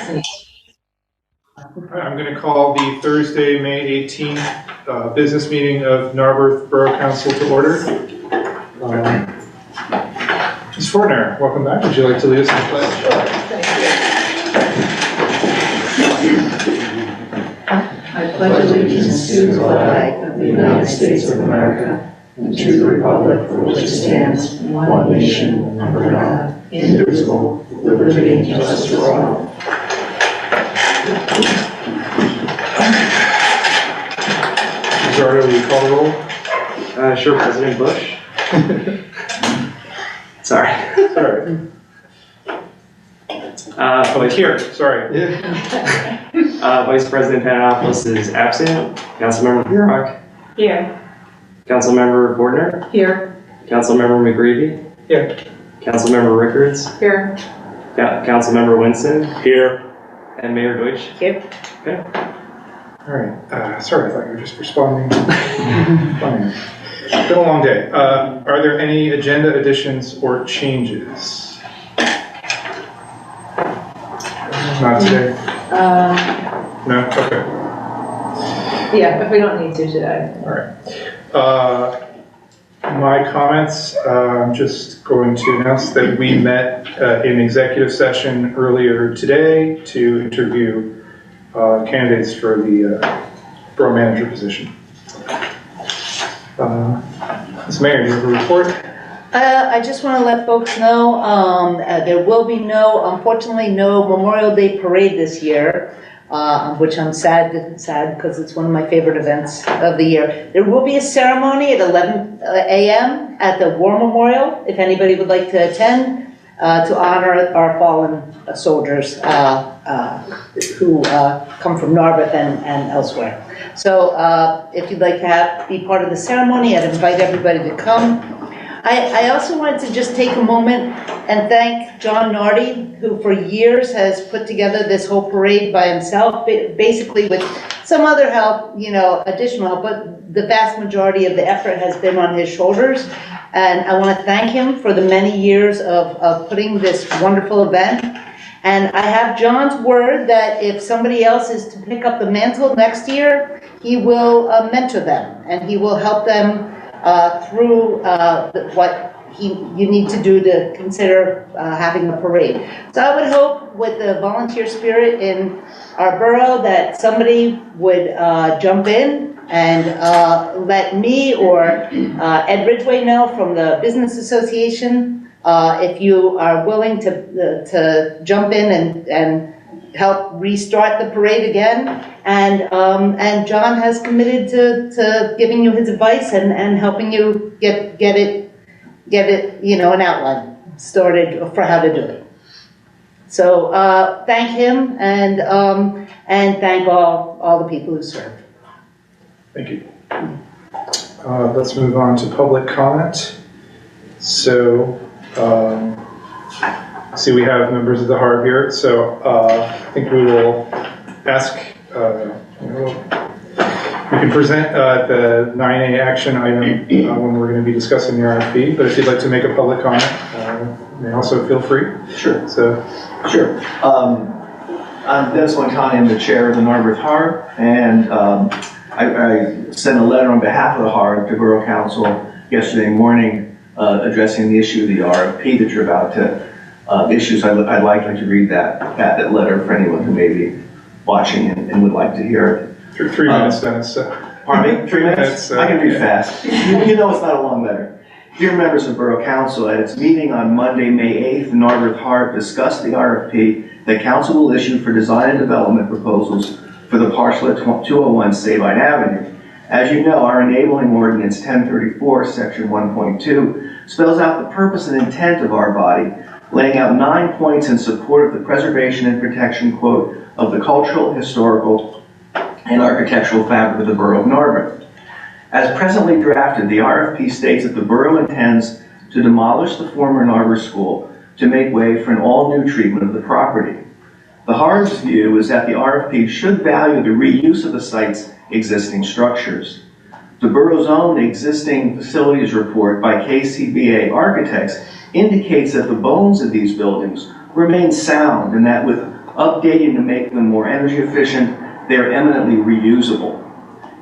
I'm going to call the Thursday, May 18th business meeting of Narberth Borough Council to order. Ms. Fortner, welcome back. Would you like to lead us in the pledge? Sure, thank you. I pledge allegiance to the flag of the United States of America and to the republic for which it stands, one nation, under God, indivisible, with liberty and justice for all. Zardo, will you call the roll? Sure, President Bush. Sorry. Here, sorry. Vice President Panopoulos is absent. Councilmember Burrock. Here. Councilmember Fortner. Here. Councilmember McGreevy. Here. Councilmember Rickards. Here. Councilmember Winston. Here. And Mayor Deutsch. Here. Okay. All right. Sorry, I thought you were just responding. Fine. It's been a long day. Are there any agenda additions or changes? Not today? No? Okay. Yeah, if we don't need to today. All right. My comments, I'm just going to announce that we met in executive session earlier today to interview candidates for the borough manager position. Ms. Mayor, do you have a report? I just want to let folks know there will be unfortunately, no Memorial Day parade this year, which I'm sad because it's one of my favorite events of the year. There will be a ceremony at 11 a.m. at the War Memorial, if anybody would like to attend, to honor our fallen soldiers who come from Narberth and elsewhere. So if you'd like to be part of the ceremony, I'd invite everybody to come. I also wanted to just take a moment and thank John Nardi, who for years has put together this whole parade by himself, basically with some other help, additional help, but the vast majority of the effort has been on his shoulders. And I want to thank him for the many years of putting this wonderful event. And I have John's word that if somebody else is to pick up the mantle next year, he will mentor them and he will help them through what you need to do to consider having a parade. So I would hope with the volunteer spirit in our borough that somebody would jump in and let me or Ed Ridgway know from the Business Association if you are willing to jump in and help restart the parade again. And John has committed to giving you his advice and helping you get it, an outline started for how to do it. So thank him and thank all the people who served. Thank you. Let's move on to public comment. So, see, we have members of the Harb here, so I think we will ask, we can present the 9A action item when we're going to be discussing the RFP, but if you'd like to make a public comment, you may also feel free. Sure. Sure. I'm Dennis Montani, I'm the chair of the Narberth Harb, and I sent a letter on behalf of the Harb to Borough Council yesterday morning addressing the issue of the RFP that you're about to issue. So I'd like to read that letter for anyone who may be watching and would like to hear it. 3 minutes, Dennis. Pardon me? 3 minutes? I can read fast. You know it's not a long letter. Dear members of Borough Council, at its meeting on Monday, May 8th, the Narberth Harb discussed the RFP that Council will issue for design and development proposals for the parcel at 201 Sabine Avenue. As you know, our enabling ordinance 1034, section 1.2, spells out the purpose and intent of our body, laying out 9 points in support of the preservation and protection, quote, of the cultural, historical, and architectural fabric of the borough of Narberth. As presently drafted, the RFP states that the borough intends to demolish the former Narberth School to make way for an all-new treatment of the property. The Harb's view is that the RFP should value the reuse of the site's existing structures. The borough's own existing facilities report by KCBA Architects indicates that the bones of these buildings remain sound and that with updating to make them more energy efficient. They are eminently reusable.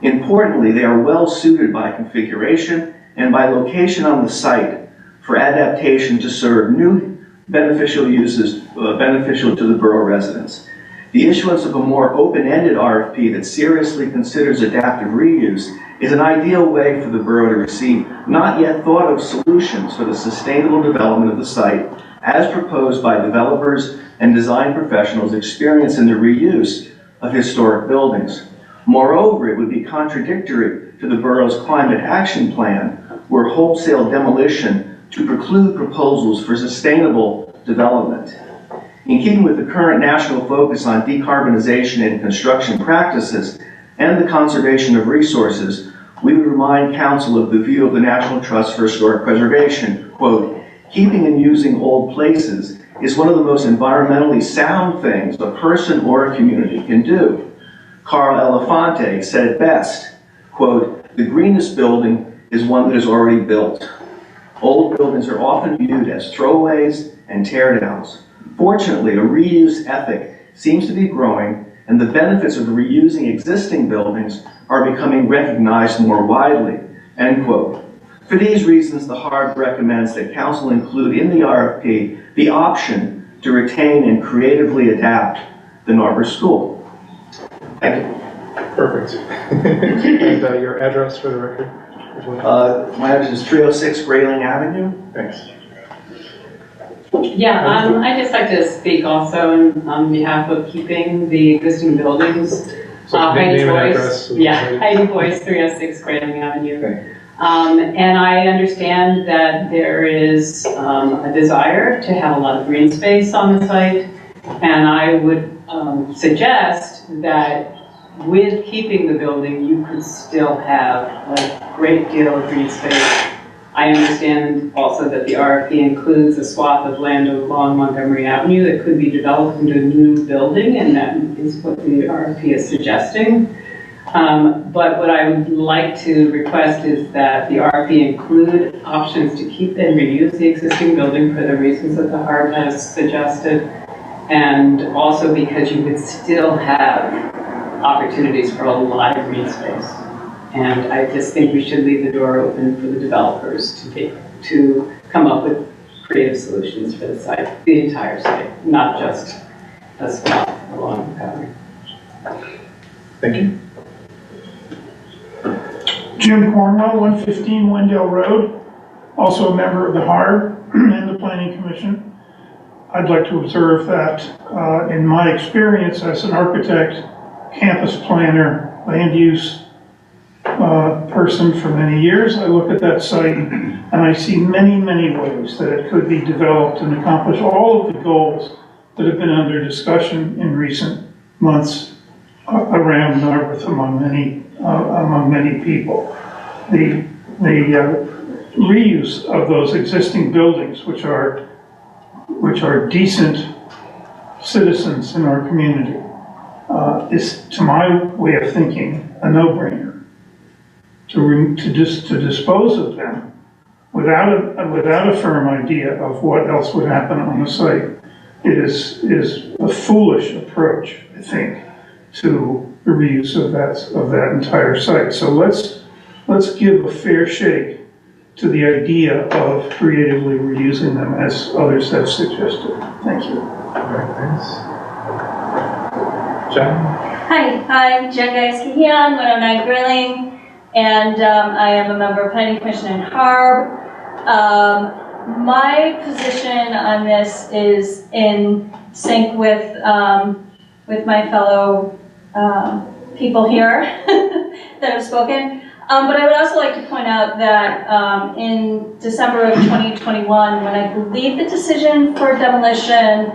Importantly, they are well suited by configuration and by location on the site for adaptation to serve new beneficial uses beneficial to the borough residents. The issuance of a more open-ended RFP that seriously considers adaptive reuse is an ideal way for the borough to receive not yet thought of solutions for the sustainable development of the site as proposed by developers and design professionals experienced in the reuse of historic buildings. Moreover, it would be contradictory to the borough's climate action plan, where wholesale demolition to preclude proposals for sustainable development. In keeping with the current national focus on decarbonization in construction practices and the conservation of resources, we would remind Council of the view of the National Trust for Historic Preservation, quote, "Keeping and using old places is one of the most environmentally sound things a person or a community can do." Carl Elefante said it best, quote, "The greenest building is one that is already built." Old buildings are often viewed as throwaways and teardowns. Fortunately, a reuse ethic seems to be growing, and the benefits of reusing existing buildings are becoming recognized more widely, end quote. For these reasons, the HARB recommends that Council include in the RFP the option to retain and creatively adapt the Narber School. Thank you. Perfect. And your address for the record as well? My address is 306 Grayling Avenue. Thanks. Yeah, I'd just like to speak also on behalf of keeping the existing buildings. So Heidi name and Boyce, address. yeah, Heidi Boyce, 306 Grayling Avenue. Okay. And I understand that there is a desire to have a lot of green space on the site, and I would suggest that with keeping the building, you could still have a great deal of green space. I understand also that the RFP includes a swath of land along Montgomery Avenue that could be developed into a new building, and that is what the RFP is suggesting. But what I would like to request is that the RFP include options to keep and reuse the existing building for the reasons that the HARB has suggested, and also because you would still have opportunities for a lot of green space. And I just think we should leave the door open for the developers to come up with creative solutions for the site, the entire site, not just a spot along the boundary. Thank you. Jim Cornwell, 115 Wendell Road, also a member of the HARB and the Planning Commission. I'd like to observe that in my experience as an architect, campus planner, land use person for many years, I look at that site and I see many, many ways that it could be developed and accomplish all of the goals that have been under discussion in recent months around Narberth among many people. The reuse of those existing buildings, which are decent citizens in our community, is, to my way of thinking, a no-brainer. To dispose of them without a firm idea of what else would happen on the site is a foolish approach, I think, to the reuse of that entire site. So let's give a fair shake to the idea of creatively reusing them, as others have suggested. Thank you. All right, thanks. Jen? Hi, I'm Jen Geis-Kahian, 109 Grilling, and I am a member of Planning Commission and HARB. My position on this is in sync with my fellow people here that have spoken. But I would also like to point out that in December of 2021, when I believe the decision for demolition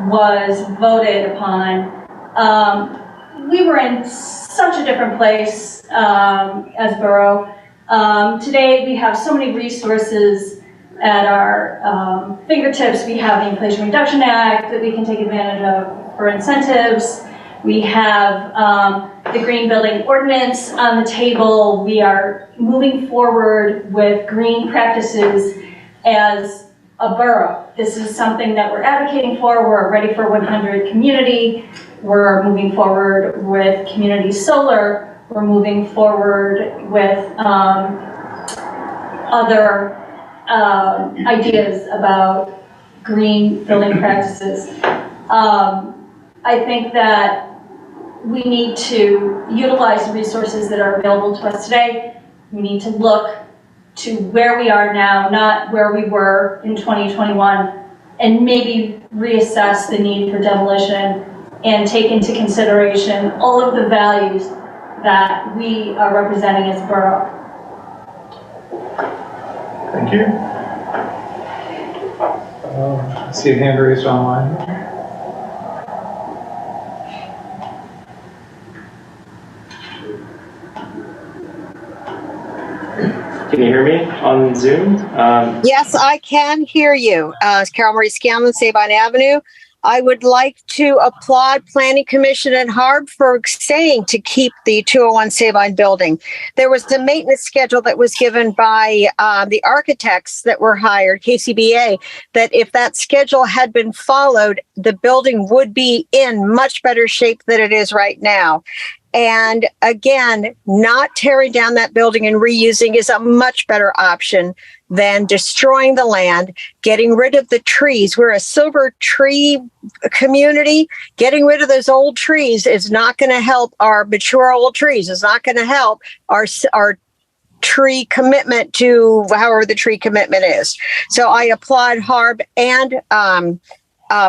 was voted upon, we were in such a different place as borough. Today we have so many resources at our fingertips. We have the Inflation Reduction Act that we can take advantage of for incentives. We have the Green Building Ordinance on the table. We are moving forward with green practices as a borough. This is something that we're advocating for. We're a Ready for 100 community. We're moving forward with community solar. We're moving forward with other ideas about green building practices. I think that we need to utilize the resources that are available to us today. We need to look to where we are now, not where we were in 2021, and maybe reassess the need for demolition and take into consideration all of the values that we are representing as a borough. Thank you. I see a hand raised online. Can you hear me on Zoom? Yes, I can hear you. Carol Marie Scanlon, Sabine Avenue. I would like to applaud Planning Commission and HARB for saying to keep the 201 Sabine building. There was a maintenance schedule that was given by the architects that were hired, KCBA, that if that schedule had been followed, the building would be in much better shape than it is right now. And again, not tearing down that building and reusing is a much better option than destroying the land, getting rid of the trees. We're a silver tree community. Getting rid of those old trees is not going to help our mature old trees. It's not going to help our tree commitment to however the tree commitment is. So I applaud HARB and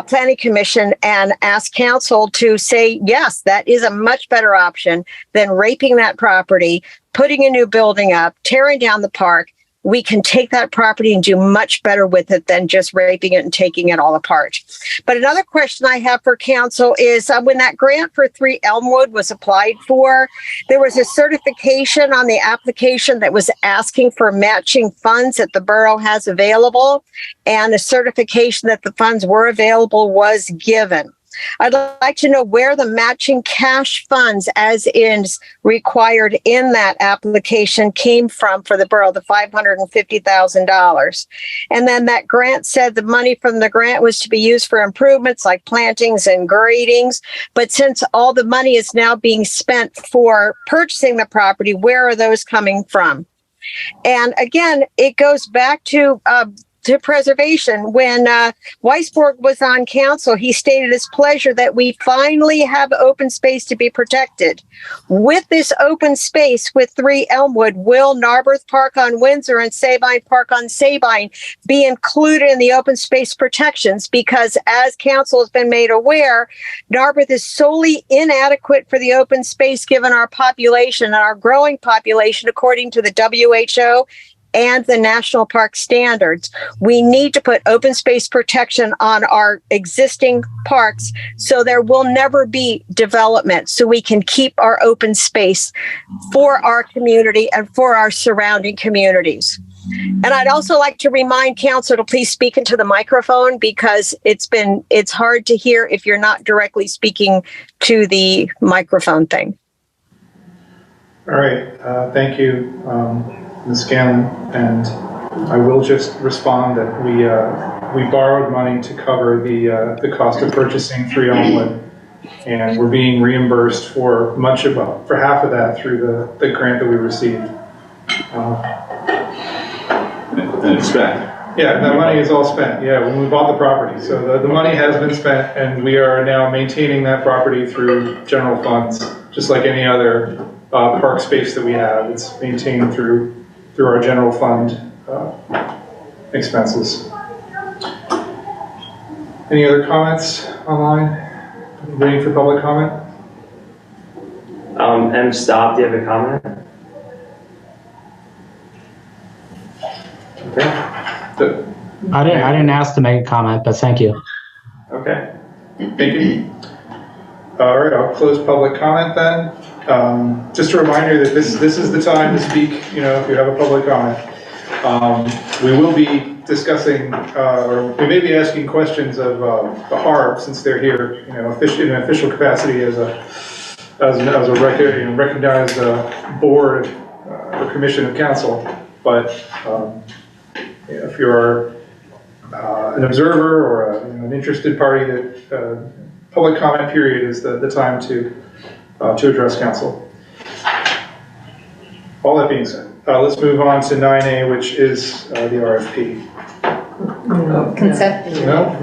Planning Commission and ask council to say, yes, that is a much better option than raping that property, putting a new building up, tearing down the park. We can take that property and do much better with it than just raping it and taking it all apart. But another question I have for council is when that grant for 3 Elmwood was applied for, there was a certification on the application that was asking for matching funds that the borough has available, and a certification that the funds were available was given. I'd like to know where the matching cash funds, as is required in that application, came from for the borough, the $550,000. And then that grant said the money from the grant was to be used for improvements like plantings and gradings. But since all the money is now being spent for purchasing the property, where are those coming from? And again, it goes back to preservation. When Weisborg was on council, he stated his pleasure that we finally have open space to be protected. With this open space with 3 Elmwood, will Narberth Park on Windsor and Sabine Park on Sabine be included in the open space protections? Because as council has been made aware, Narberth is solely inadequate for the open space given our population and our growing population according to the WHO and the national park standards. We need to put open space protection on our existing parks so there will never be development, so we can keep our open space for our community and for our surrounding communities. And I'd also like to remind council to please speak into the microphone, because it's hard to hear if you're not directly speaking to the microphone thing. All right, thank you, Ms. Scanlon, and I will just respond that we borrowed money to cover the cost of purchasing 3 Elmwood, and we're being reimbursed for for half of that through the grant that we received. And it's spent. Yeah, that money is all spent. Yeah, when we bought the property, so the money has been spent, and we are now maintaining that property through general funds, just like any other park space that we have. It's maintained through our general fund expenses. Any other comments online? Waiting for public comment? M. Stop, do you have a comment? Okay. I didn't ask to make a comment, but thank you. Okay. Thank you. All right, I'll close public comment then. Just a reminder that this is the time to speak, if you have a public comment. We will be discussing, or we may be asking questions of the HARB, since they're here, in an official capacity as a recognized board or commission of council. But if you're an observer or an interested party, that public comment period is the time to address council. All that being said, let's move on to 9A, which is the RFP. Consent. No?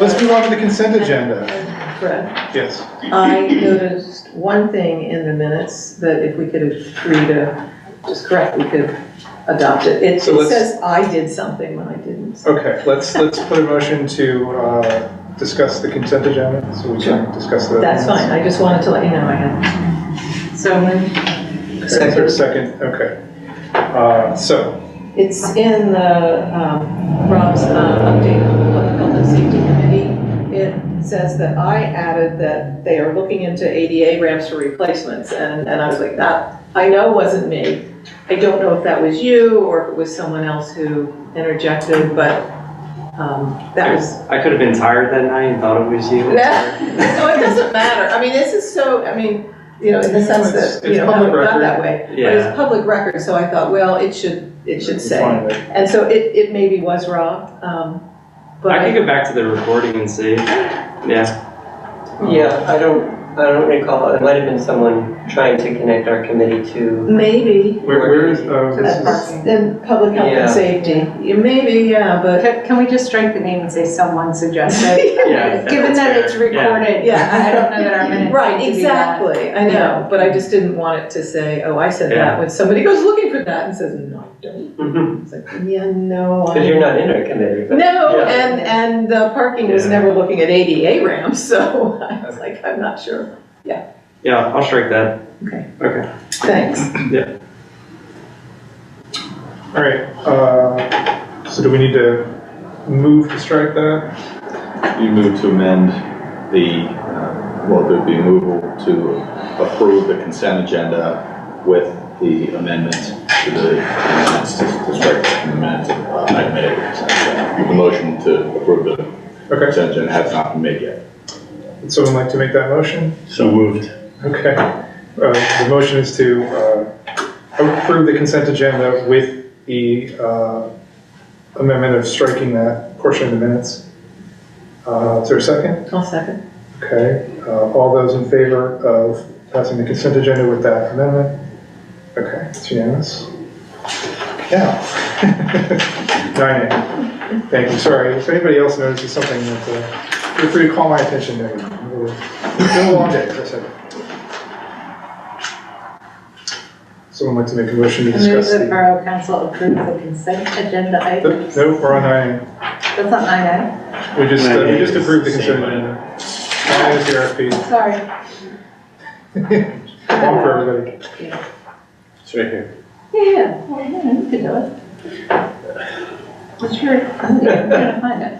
Let's move on to the consent agenda. Fred, Yes. I noticed one thing in the minutes that if we could agree to just correct, we could adopt it. It says I did something when I didn't. Okay, let's put a motion to discuss the consent agenda, so we can discuss the. That's fine, I just wanted to let you know I had. So moved. Okay, is there a second? Okay. So. It's in the, Rob's update on the Public Health and Safety Committee. It says that I added that they are looking into ADA ramps for replacements, and I was like, that, I know wasn't me. I don't know if that was you or if it was someone else who interjected, but that was. I could have been tired that night and thought it was you. No, it doesn't matter. I mean, this is so, I mean, you know, in the sense that, it's how public it got record. that way. Yeah. But it's public record, so I thought, well, it should say. And so it maybe was Rob, but. I could go back to the recording and see. Yeah. Yeah, I don't recall. It might have been someone trying to connect our committee to. Maybe. Where is, this is, In public health Yeah. and safety. Yeah, maybe, yeah, but. Can we just strike the name and say someone suggested? Yeah. Given that it's recorded, Yeah. I don't know that our minutes. Right, need to be that. exactly, I know, but I just didn't want it to say, oh, I said Yeah. that, when somebody goes looking for that and says, no, I don't. Mhm. It's like, yeah, no. Because you're not in our committee. But No, yeah. and the parking was Yeah. never looking at ADA ramps, so I was like, I'm not sure. Yeah, I'll strike that. Okay. Okay. Thanks. all right, so do we need to move to strike that? You move to amend the, there'd be removal to approve the consent agenda with the amendment to the minutes, to strike that from the minutes. I made a consent agenda. The motion to approve the consent agenda has not been made yet. Would someone like to make that motion? So moved. Okay. The motion is to approve the consent agenda with the amendment of striking that portion of the minutes. Is there a second? I'll second. Okay. All those in favor of passing the consent agenda with that amendment? Okay, it's unanimous. Yeah. 9A. Thank you. Sorry. If anybody else notices something, that, feel free to call my attention. It's been a long day, as I said. Someone like to make a motion to discuss I move that Borough Council approve the consent agenda items. No, we're on 9A. That's not 9A. We just approved the consent agenda. 9A is the RFP. Sorry. One for everybody. It's right here. Yeah, well, yeah, you can do it. What's your, I'm gonna find it.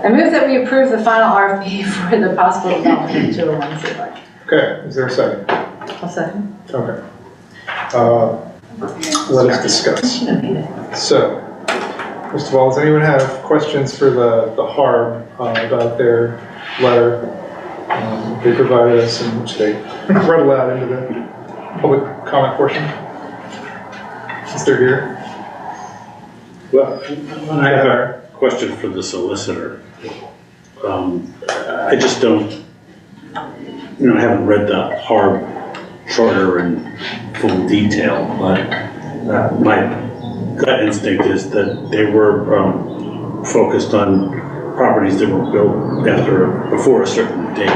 I move that we approve the final RFP for the possible development of 201 Seaway. Okay, is there a second? I'll second. Okay. Let us discuss. So, first of all, does anyone have questions for the HARB about their letter they provided us, in which they read aloud into the public comment portion? Since they're here. Well, I have a question for the solicitor. I just don't, I haven't read the HARB charter in full detail, but my gut instinct is that they were focused on properties that were built before a certain date.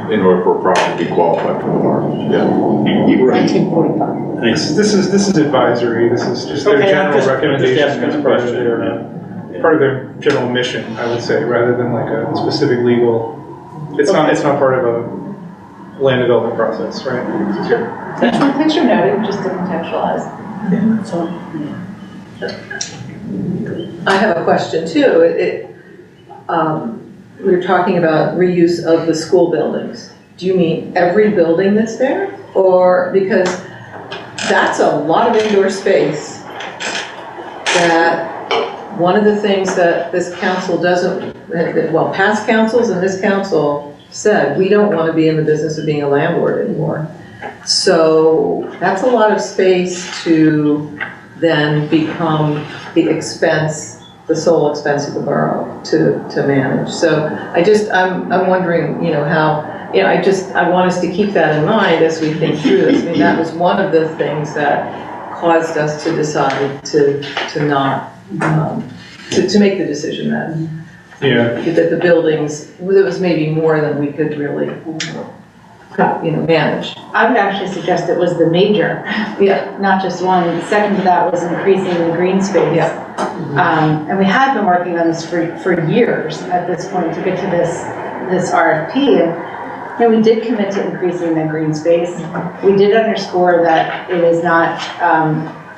In order for a property to be qualified for the HARB. Yeah. 1945. This is advisory. This is just their general recommendation as part of their general mission, I would say, rather than like a specific legal. It's not part of a land development process, right? Thanks for noting, just to contextualize. I have a question too. We were talking about reuse of the school buildings. Do you mean every building that's there? Or, because that's a lot of indoor space that one of the things that this council doesn't, well, past councils and this council said, we don't want to be in the business of being a landlord anymore. So that's a lot of space to then become the sole expense of the borough to manage. So I'm wondering, how, I want us to keep that in mind as we think through this. I mean, that was one of the things that caused us to decide to not, to make the decision that the buildings, there was maybe more than we could really, manage. I would actually suggest it was the major, not just one. The second to that was increasing the green space. And we had been working on this for years at this point to get to this RFP. And we did commit to increasing the green space. We did underscore that it is not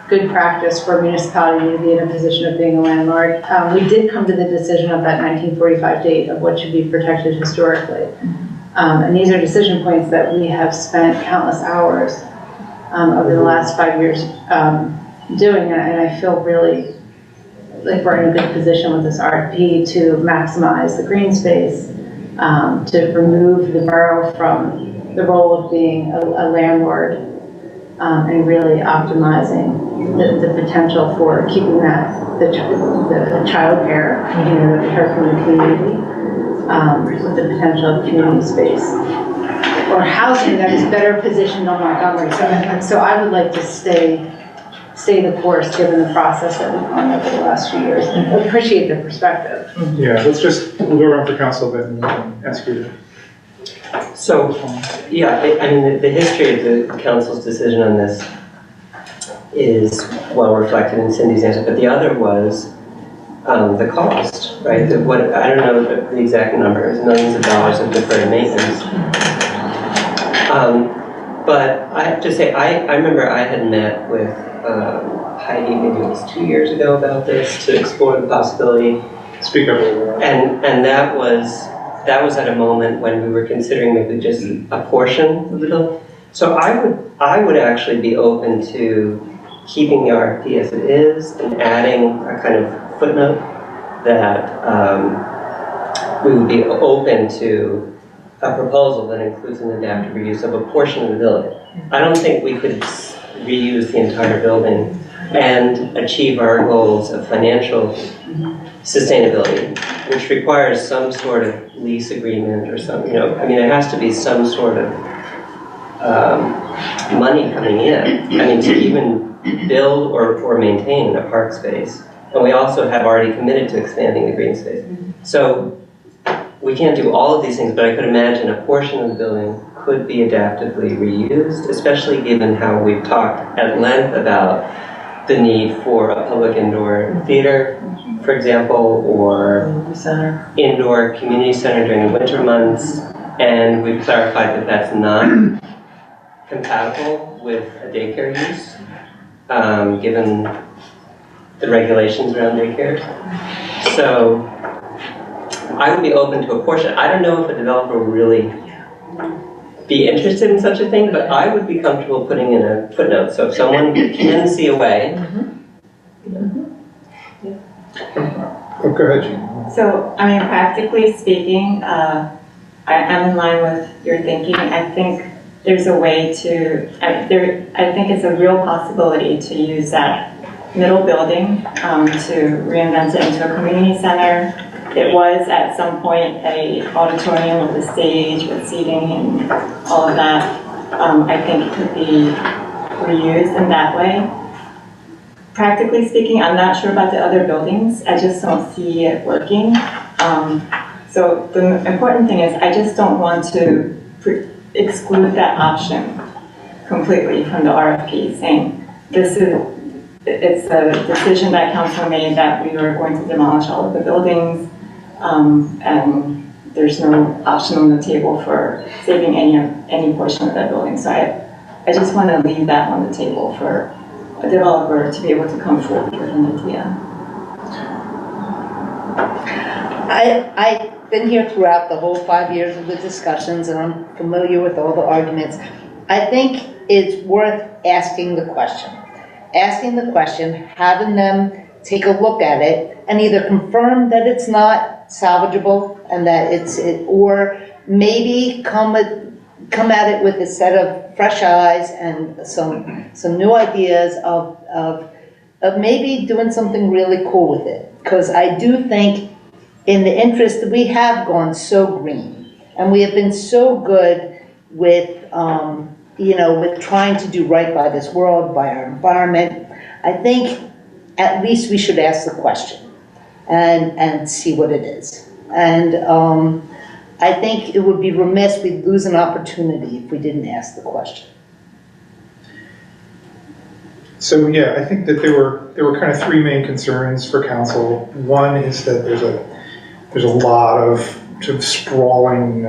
good practice for a municipality to be in a position of being a landlord. We did come to the decision of that 1945 date of what should be protected historically. And these are decision points that we have spent countless hours over the last 5 years doing, and I feel really like we're in a good position with this RFP to maximize the green space, to remove the borough from the role of being a landlord, and really optimizing the potential for keeping the child care, that we heard from the community. With the potential of community space or housing that is better positioned on Montgomery. So I would like to stay the course given the process that we've gone over the last few years and appreciate the perspective. Yeah, we'll go around for council, but we can ask you to. So, I mean, the history of the council's decision on this is well reflected in Cindy's answer, but the other was the cost, right? I don't know the exact numbers, millions of dollars of deferred maintenance. But I have to say, I remember I had met with Heidi, maybe it was 2 years ago, about this to explore the possibility. Speak up a little bit. And that was at a moment when we were considering maybe just a portion of the bill. So I would actually be open to keeping the RFP as it is and adding a kind of footnote that we would be open to a proposal that includes an adaptive reuse of a portion of the building. I don't think we could reuse the entire building and achieve our goals of financial sustainability, which requires some sort of lease agreement or something. I mean, there has to be some sort of money coming in. I mean, to even build or maintain a park space. And we also have already committed to expanding the green space. So we can't do all of these things, but I could imagine a portion of the building could be adaptively reused, especially given how we've talked at length about the need for a public indoor theater, for example, or indoor community center during the winter months. And we've clarified that that's not compatible with a daycare use, given the regulations around daycares. So I would be open to a portion. I don't know if a developer would really be interested in such a thing, but I would be comfortable putting in a footnote. So if someone can see a way. Oh, go ahead, Jean. So, I mean, practically speaking, I'm in line with your thinking. I think there's a way to, I think it's a real possibility to use that middle building to reinvent it into a community center. It was at some point a auditorium with a stage with seating and all of that. I think it could be reused in that way. Practically speaking, I'm not sure about the other buildings. I just don't see it working. So the important thing is I just don't want to exclude that option completely from the RFP, saying it's a decision that council made that we were going to demolish all of the buildings, and there's no option on the table for saving any portion of that building. So I just want to leave that on the table for a developer to be able to come forward with an idea. I've been here throughout the whole 5 years of the discussions, and I'm familiar with all the arguments. I think it's worth asking the question, having them take a look at it, and either confirm that it's not salvageable and that or maybe come at it with a set of fresh eyes and some new ideas of of maybe doing something really cool with it. Because I do think in the interest, we have gone so green and we have been so good with, with trying to do right by this world, by our environment. I think at least we should ask the question and see what it is. And I think it would be remiss, we'd lose an opportunity if we didn't ask the question. So yeah, I think that there were kind of three main concerns for council. One is that there's a lot of sort of sprawling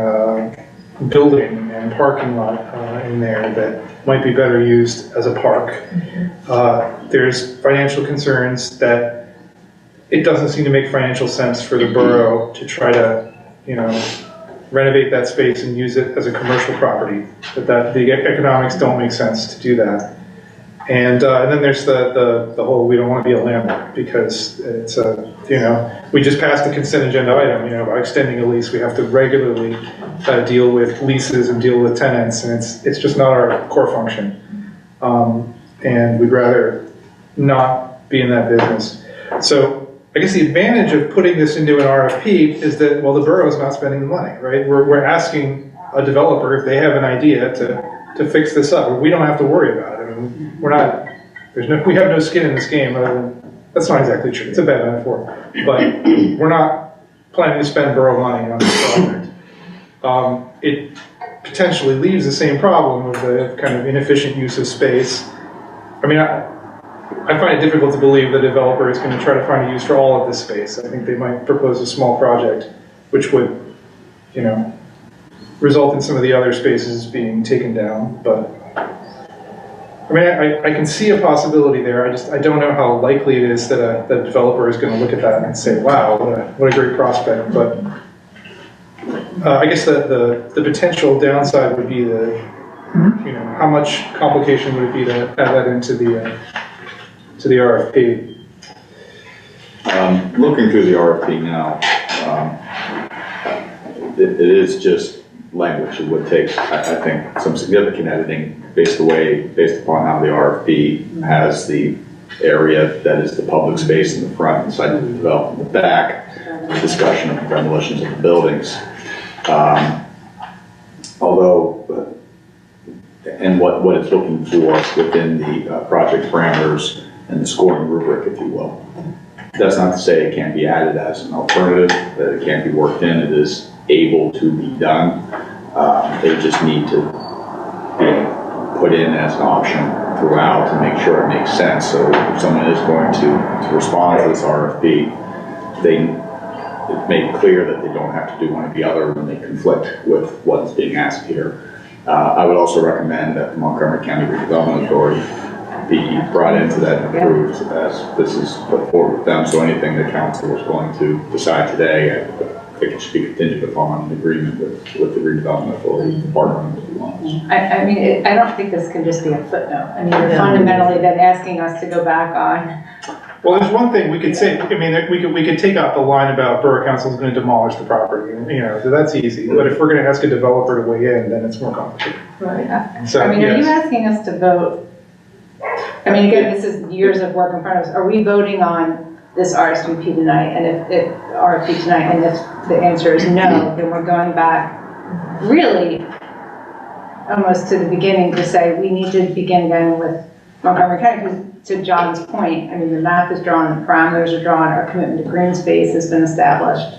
building and parking lot in there that might be better used as a park. There's financial concerns that it doesn't seem to make financial sense for the borough to try to, renovate that space and use it as a commercial property. That the economics don't make sense to do that. And then there's the whole, we don't want to be a landlord because it's we just passed the consent agenda item, by extending a lease, we have to regularly deal with leases and deal with tenants, and it's just not our core function. And we'd rather not be in that business. So I guess the advantage of putting this into an RFP is that, well, the borough is not spending the money, right? We're asking a developer if they have an idea to fix this up. We don't have to worry about it. I mean, we have no skin in this game other than, that's not exactly true, it's a bad metaphor, but we're not planning to spend borough money on this project. It potentially leaves the same problem of the kind of inefficient use of space. I mean, I find it difficult to believe the developer is going to try to find a use for all of this space. I think they might propose a small project, which would, result in some of the other spaces being taken down, but I mean, I can see a possibility there. I don't know how likely it is that a developer is going to look at that and say, wow, what a great prospect. But I guess the potential downside would be how much complication would it be to add that into the RFP. Looking through the RFP now, it is just language. It would take, I think, some significant editing based upon how the RFP has the area that is the public space in the front and site development in the back, discussion of demolitions of the buildings. Although, and what it's looking for within the project parameters and the scoring rubric, if you will. That's not to say it can't be added as an alternative, that it can't be worked in. It is able to be done. They just need to be put in as an option throughout to make sure it makes sense. So if someone is going to respond to this RFP, it's made clear that they don't have to do one or the other when they conflict with what is being asked here. I would also recommend that the Montgomery County Redevelopment Authority be brought into that and approved as this is put forward with them. So anything the council is going to decide today, I think it should be contingent upon an agreement with the redevelopment authority department if you want. I mean, I don't think this can just be a footnote. I mean, you're fundamentally then asking us to go back on. Well, there's one thing we could say. I mean, we could take out the line about Borough Council is going to demolish the property. So that's easy. But if we're going to ask a developer to weigh in, then it's more complicated. Right. So, I mean, are you asking us to vote? I mean, again, this is years of work in front of us. Are we voting on this RSVP tonight? And if RFP tonight, and if the answer is no, then we're going back really almost to the beginning to say we need to begin again with Montgomery County. Because to John's point, I mean, the map is drawn, the parameters are drawn, our commitment to green space has been established.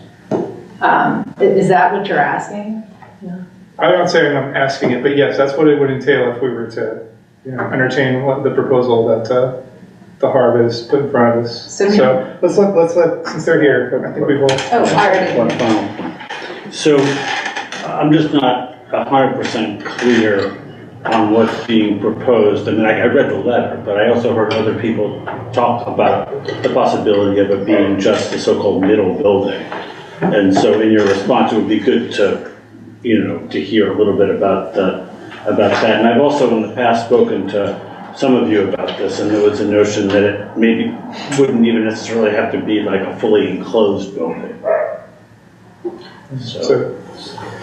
Is that what you're asking? Yeah. I'm not saying I'm asking it, but yes, that's what it would entail if we were to entertain the proposal that the Harb has put in front of us. So let's let since they're here, I think we've all. Oh, already. One final point. So I'm just not 100% clear on what's being proposed. I mean, I read the letter, but I also heard other people talk about the possibility of it being just the so-called middle building. And so in your response, it would be good to, to hear a little bit about that. And I've also in the past spoken to some of you about this, and there was a notion that it maybe wouldn't even necessarily have to be like a fully enclosed building. So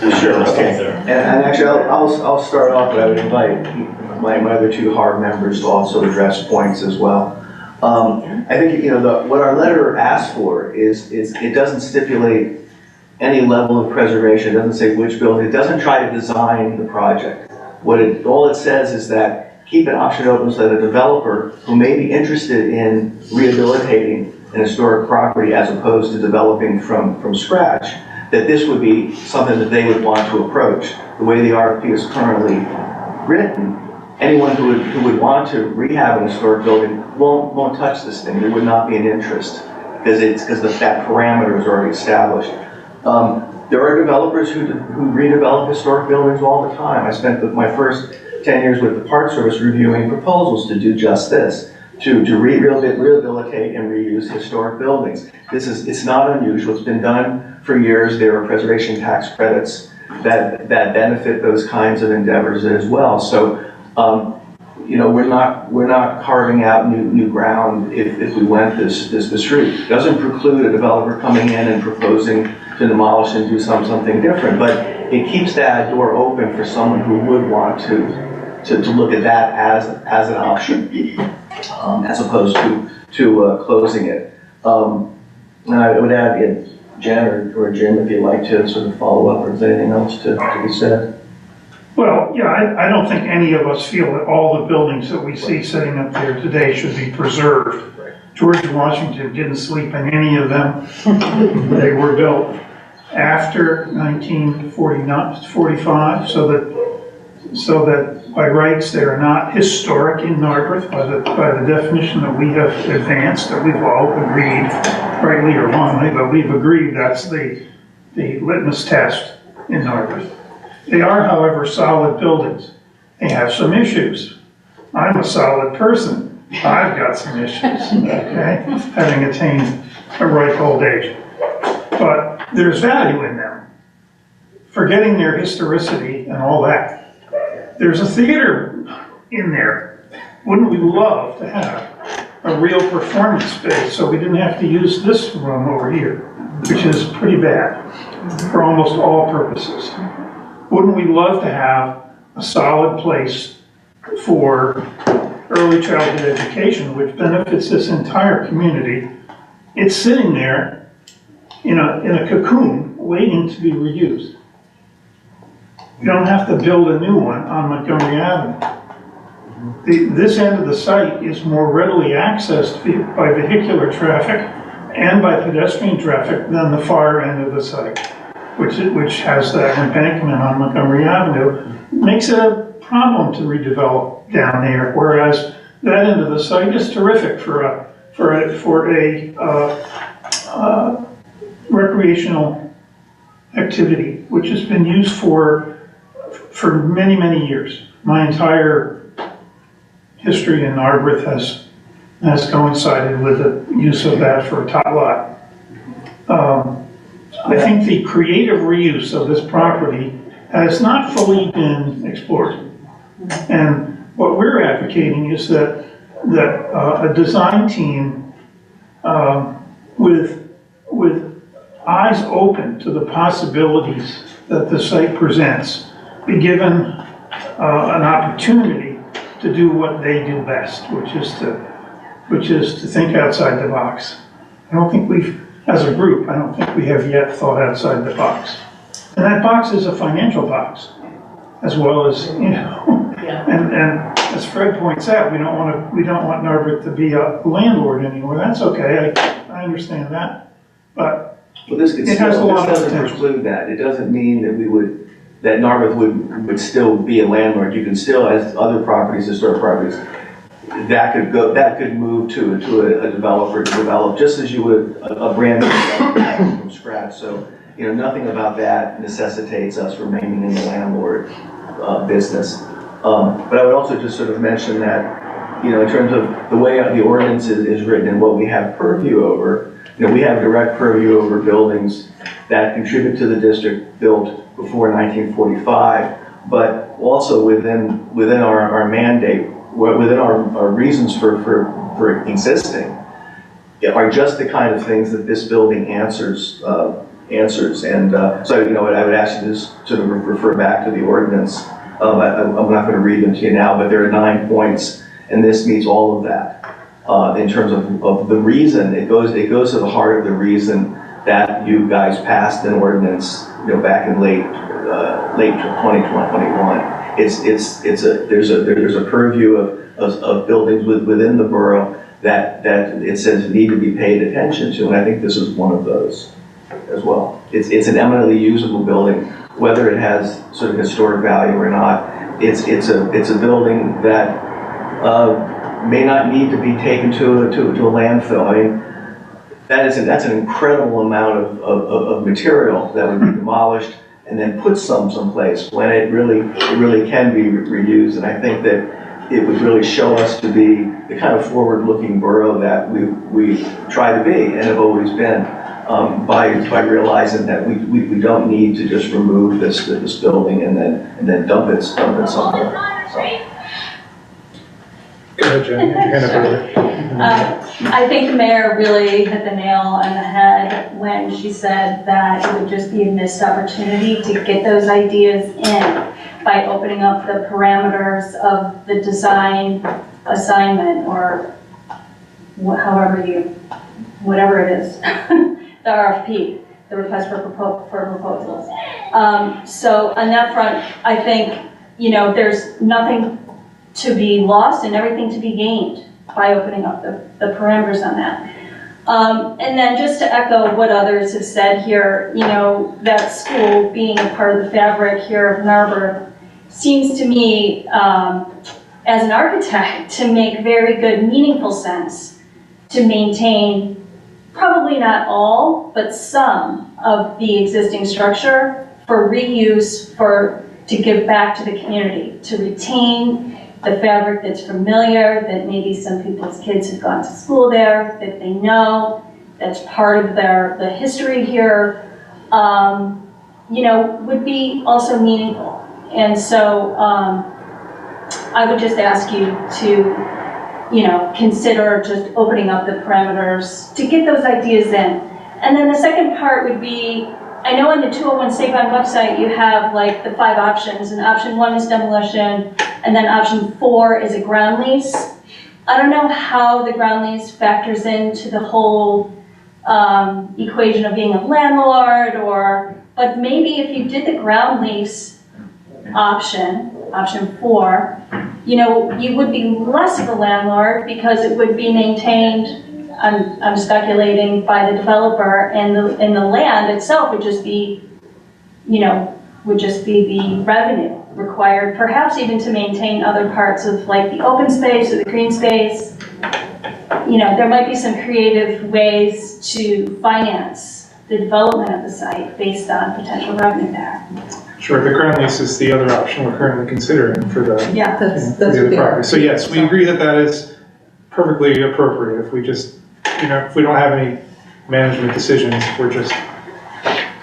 sure, let's get there. And actually, I'll start off, but I would invite my other two Harb members to also address points as well. I think, what our letter asks for is it doesn't stipulate any level of preservation. It doesn't say which building. It doesn't try to design the project. All it says is that keep an option open so that a developer who may be interested in rehabilitating an historic property as opposed to developing from scratch, that this would be something that they would want to approach. The way the RFP is currently written, anyone who would want to rehab an historic building won't touch this thing. There would not be an interest because that parameter is already established. There are developers who redevelop historic buildings all the time. I spent my first 10 years with the Park Service reviewing proposals to do just this, to rehabilitate and reuse historic buildings. It's not unusual. It's been done for years. There are preservation tax credits that benefit those kinds of endeavors as well. So, we're not carving out new ground if we went this route. It doesn't preclude a developer coming in and proposing to demolish and do something different, but it keeps that door open for someone who would want to look at that as an option, as opposed to closing it. And I would add, Jen or Jim, if you'd like to sort of follow up, or is there anything else to be said? Well, yeah, I don't think any of us feel that all the buildings that we see sitting up there today should be preserved. George Washington didn't sleep in any of them. They were built after 1945, so that by rights they are not historic in Narberth by the definition that we have advanced, that we've all agreed, rightly or wrongly, but we've agreed that's the litmus test in Narberth. They are, however, solid buildings. They have some issues. I'm a solid person. I've got some issues, okay, having attained a ripe old age. But there's value in them. Forgetting their historicity and all that. There's a theater in there. Wouldn't we love to have a real performance space so we didn't have to use this room over here, which is pretty bad for almost all purposes. Wouldn't we love to have a solid place for early childhood education, which benefits this entire community? It's sitting there in a cocoon waiting to be reused. You don't have to build a new one on Montgomery Avenue. This end of the site is more readily accessed by vehicular traffic and by pedestrian traffic than the far end of the site, which has that embankment on Montgomery Avenue. Makes it a problem to redevelop down there, whereas that end of the site is terrific for a recreational activity, which has been used for many, many years. My entire history in Narberth has coincided with the use of that for a tot lot. I think the creative reuse of this property has not fully been explored. And what we're advocating is that a design team with eyes open to the possibilities that the site presents be given an opportunity to do what they do best, which is to think outside the box. I don't think as a group, I don't think we have yet thought outside the box. And that box is a financial box, as well as, and as Fred points out, we don't want Narberth to be a landlord anymore. That's okay, I understand that, but it has a lot of potential. This doesn't preclude that. It doesn't mean that Narberth would still be a landlord. You can still, as other properties, historic properties, that could move to a developer to develop, just as you would a brand new development from scratch. So, nothing about that necessitates us remaining in the landlord business. But I would also just sort of mention that, in terms of the way the ordinance is written and what we have purview over, we have direct purview over buildings that contribute to the district built before 1945, but also within our mandate, within our reasons for existing, are just the kind of things that this building answers. And so, I would ask you to just sort of refer back to the ordinance. I'm not going to read them to you now, but there are 9 points, and this meets all of that. in terms of the reason. It goes to the heart of the reason that you guys passed an ordinance, back in late 2021. There's a purview of buildings within the borough that it says need to be paid attention to, and I think this is one of those as well. It's an eminently usable building, whether it has sort of historic value or not. It's a building that may not need to be taken to a landfill. I mean, that's an incredible amount of material that would be demolished and then put someplace when it really can be reused. And I think that it would really show us to be the kind of forward-looking borough that we try to be and have always been, by realizing that we don't need to just remove this building and then dump it somewhere. So. Go ahead, Jen. I think the mayor really hit the nail on the head when she said that it would just be a missed opportunity to get those ideas in by opening up the parameters of the design assignment, or whatever it is, the RFP, the request for proposals. So on that front, I think, there's nothing to be lost and everything to be gained by opening up the parameters on that. And then just to echo what others have said here, that school being a part of the fabric here of Narberth seems to me, as an architect, to make very good, meaningful sense to maintain probably not all, but some of the existing structure for reuse, to give back to the community, to retain the fabric that's familiar, that maybe some people's kids have gone to school there, that they know, that's part of the history here, would be also meaningful. And so I would just ask you to, consider just opening up the parameters to get those ideas in. And then the second part would be, I know on the 201 Sabine website you have like the 5 options, and option 1 is demolition, and then option 4 is a ground lease. I don't know how the ground lease factors into the whole equation of being a landlord, but maybe if you did the ground lease option 4, you would be less of a landlord because it would be maintained, I'm speculating, by the developer, and the land itself would just be, the revenue required, perhaps even to maintain other parts of like the open space or the green space. There might be some creative ways to finance the development of the site based on potential revenue there. Sure, the ground lease is the other option we're currently considering for the, that's for the other the property. So yes, we agree that is perfectly appropriate. If we just, if we don't have any management decisions, we're just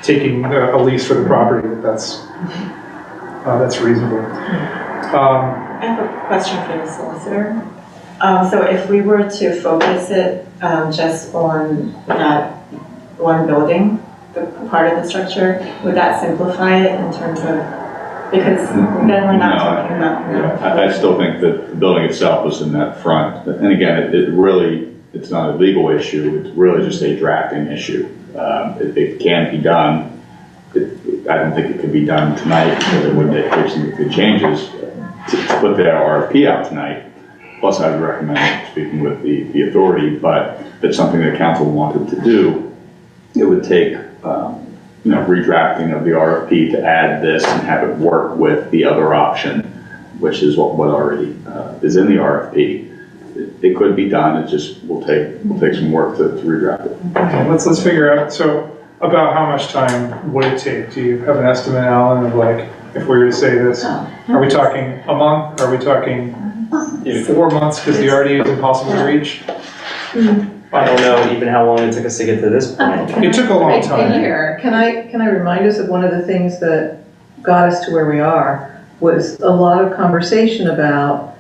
taking a lease for the property, that's reasonable. I have a question for the solicitor. So if we were to focus it just on that one building, the part of the structure, would that simplify it in terms of, because then we're not talking about. I still think that the building itself was in that front, and again, it's not a legal issue, it's really just a drafting issue. It can be done. I don't think it could be done tonight because it would take some good changes to put the RFP out tonight. Plus, I would recommend speaking with the authority, but if it's something that council wanted to do, it would take redrafting of the RFP to add this and have it work with the other option, which is what already is in the RFP. It could be done. It just will take some work to redraft it. Okay, let's figure out. So, about how much time would it take? Do you have an estimate, Alan, of like if we were to say this? Are we talking a month? Are we talking 4 months because the RDA is impossible to reach? I don't know even how long it took us to get to this point. It took a long time. A year. Can I remind us of one of the things that got us to where we are was a lot of conversation about,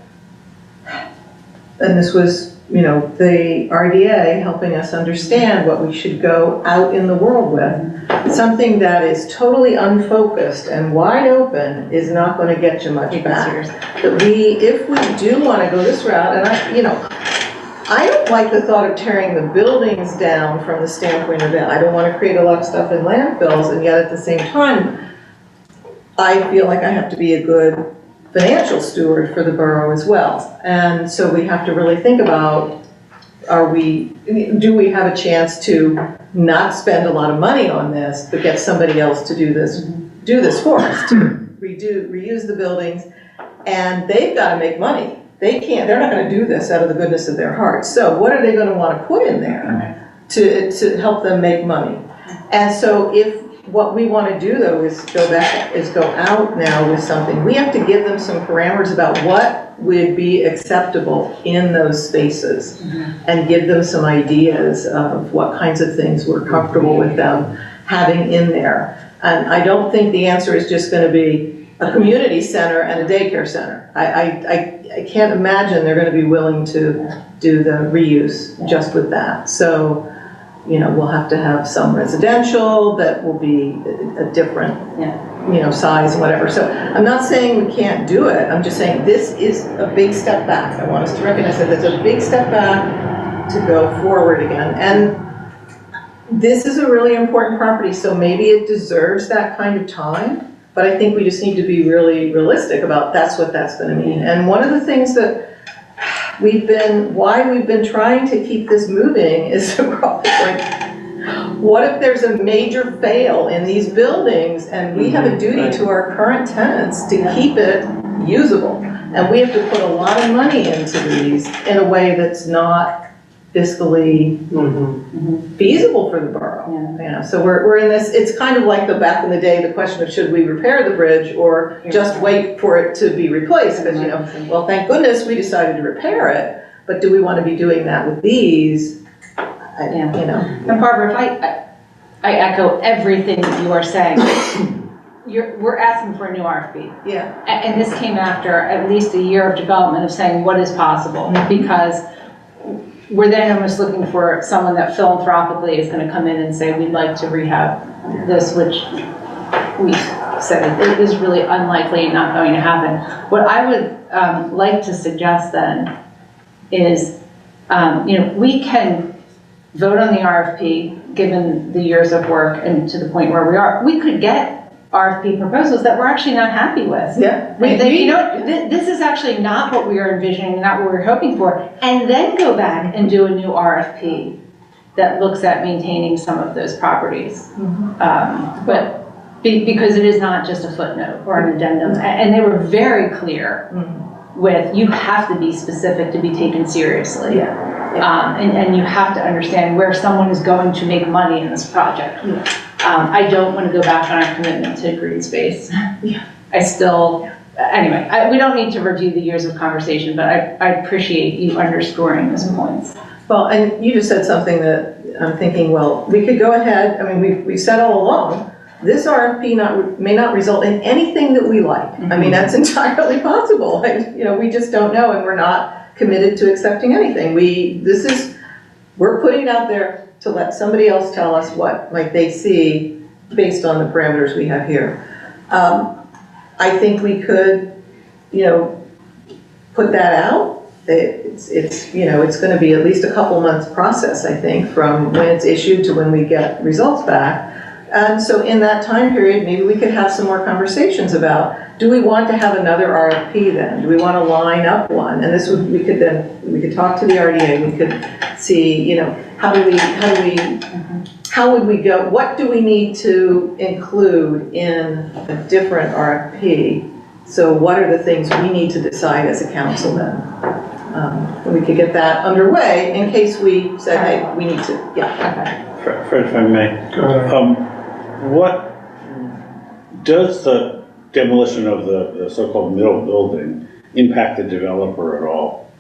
and this was, the RDA helping us understand what we should go out in the world with. Something that is totally unfocused and wide open is not going to get you much back. That if we do want to go this route, and I don't like the thought of tearing the buildings down from the standpoint of that. I don't want to create a lot of stuff in landfills, and yet at the same time, I feel like I have to be a good financial steward for the borough as well. And so we have to really think about, do we have a chance to not spend a lot of money on this, but get somebody else to do this for us, to reuse the buildings, and they've got to make money. They're not going to do this out of the goodness of their hearts. So what are they going to want to put in there to help them make money? And so if what we want to do though is go out now with something, we have to give them some parameters about what would be acceptable in those spaces and give them some ideas of what kinds of things we're comfortable with them having in there. And I don't think the answer is just going to be a community center and a daycare center. I can't imagine they're going to be willing to do the reuse just with that. So, you know, we'll have to have some residential that will be a different, you know, size and whatever. So I'm not saying we can't do it. I'm just saying this is a big step back. I want us to recognize that it's a big step back to go forward again. And this is a really important property, so maybe it deserves that kind of time. But I think we just need to be really realistic about that's what that's going to mean. And one of the things that why we've been trying to keep this moving is like, what if there's a major fail in these buildings and we have a duty to our current tenants to keep it usable? And we have to put a lot of money into these in a way that's not fiscally feasible for the borough. You know, so we're in this, it's kind of like back in the day, the question of should we repair the bridge or just wait for it to be replaced? Because, you know, well, thank goodness we decided to repair it, but do we want to be doing that with these? You know. And Barbara, if I echo everything that you are saying. We're asking for a new RFP. Yeah. And this came after at least a year of development of saying what is possible, because we're then almost looking for someone that philanthropically is going to come in and say, we'd like to rehab this, which we said it is really unlikely and not going to happen. What I would like to suggest then is, you know, we can vote on the RFP given the years of work and to the point where we are. We could get RFP proposals that we're actually not happy with. Yeah. This is actually not what we were envisioning, not what we were hoping for, and then go back and do a new RFP that looks at maintaining some of those properties. But because it is not just a footnote or an addendum, and they were very clear with, you have to be specific to be taken seriously. And you have to understand where someone is going to make money in this project. I don't want to go back on our commitment to green space. I still, anyway, we don't need to review the years of conversation, but I appreciate you underscoring those points. Well, and you just said something that I'm thinking, well, we could go ahead, I mean, we said all along, this RFP may not result in anything that we like. I mean, that's entirely possible. You know, we just don't know, and we're not committed to accepting anything. We're putting it out there to let somebody else tell us what might they see based on the parameters we have here. I think we could, you know, put that out. It's you know, it's going to be at least a couple months process, I think, from when it's issued to when we get results back. And so in that time period, maybe we could have some more conversations about, do we want to have another RFP then? Do we want to line up one? And this would, we could talk to the RDA, we could see, you know, how would we go, what do we need to include in a different RFP? So what are the things we need to decide as a council then? And we could get that underway in case we said, hey, we need to, Fred, if I may. Go ahead. What does the demolition of the so-called middle building impact the developer at all?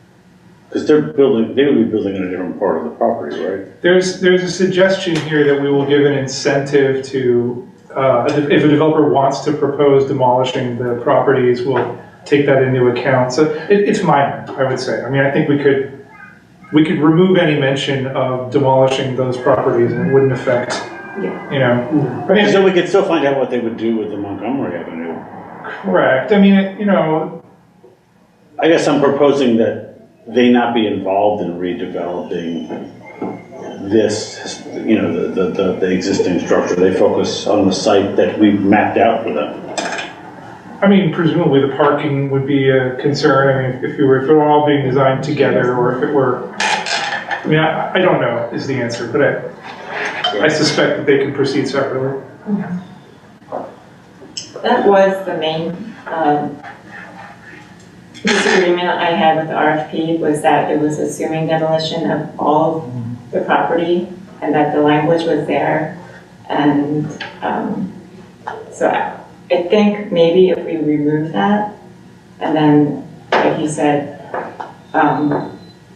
Because they would be building in a different part of the property, right? There's a suggestion here that we will give an incentive to, if a developer wants to propose demolishing the properties, we'll take that into account. So it's minor, I would say. I mean, I think we could remove any mention of demolishing those properties and it wouldn't affect, you know. I mean, so we could still find out what they would do with the Montgomery Avenue. Correct. I mean, you know. I guess I'm proposing that they not be involved in redeveloping this, the existing structure. They focus on the site that we've mapped out for them. I mean, presumably the parking would be a concern. I mean, if it were all being designed together, or if it were, I mean, I don't know is the answer, but I suspect that they can proceed separately. That was the main disagreement I had with the RFP, was that it was assuming demolition of all the property and that the language was there. And so I think maybe if we remove that, and then, like you said,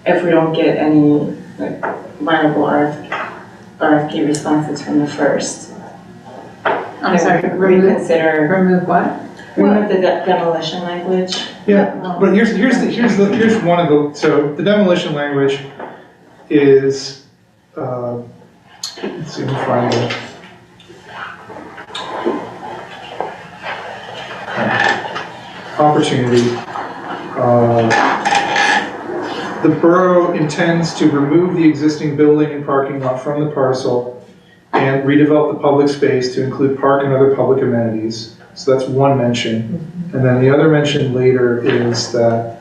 if we don't get any viable RFP responses from the first, I'm sorry, reconsider. Remove what? Remove the demolition language. Yeah, but here's one of the, so the demolition language is, let's see if we find it. Opportunity. The borough intends to remove the existing building and parking lot from the parcel and redevelop the public space to include park and other public amenities. So that's one mention. And then the other mention later is that,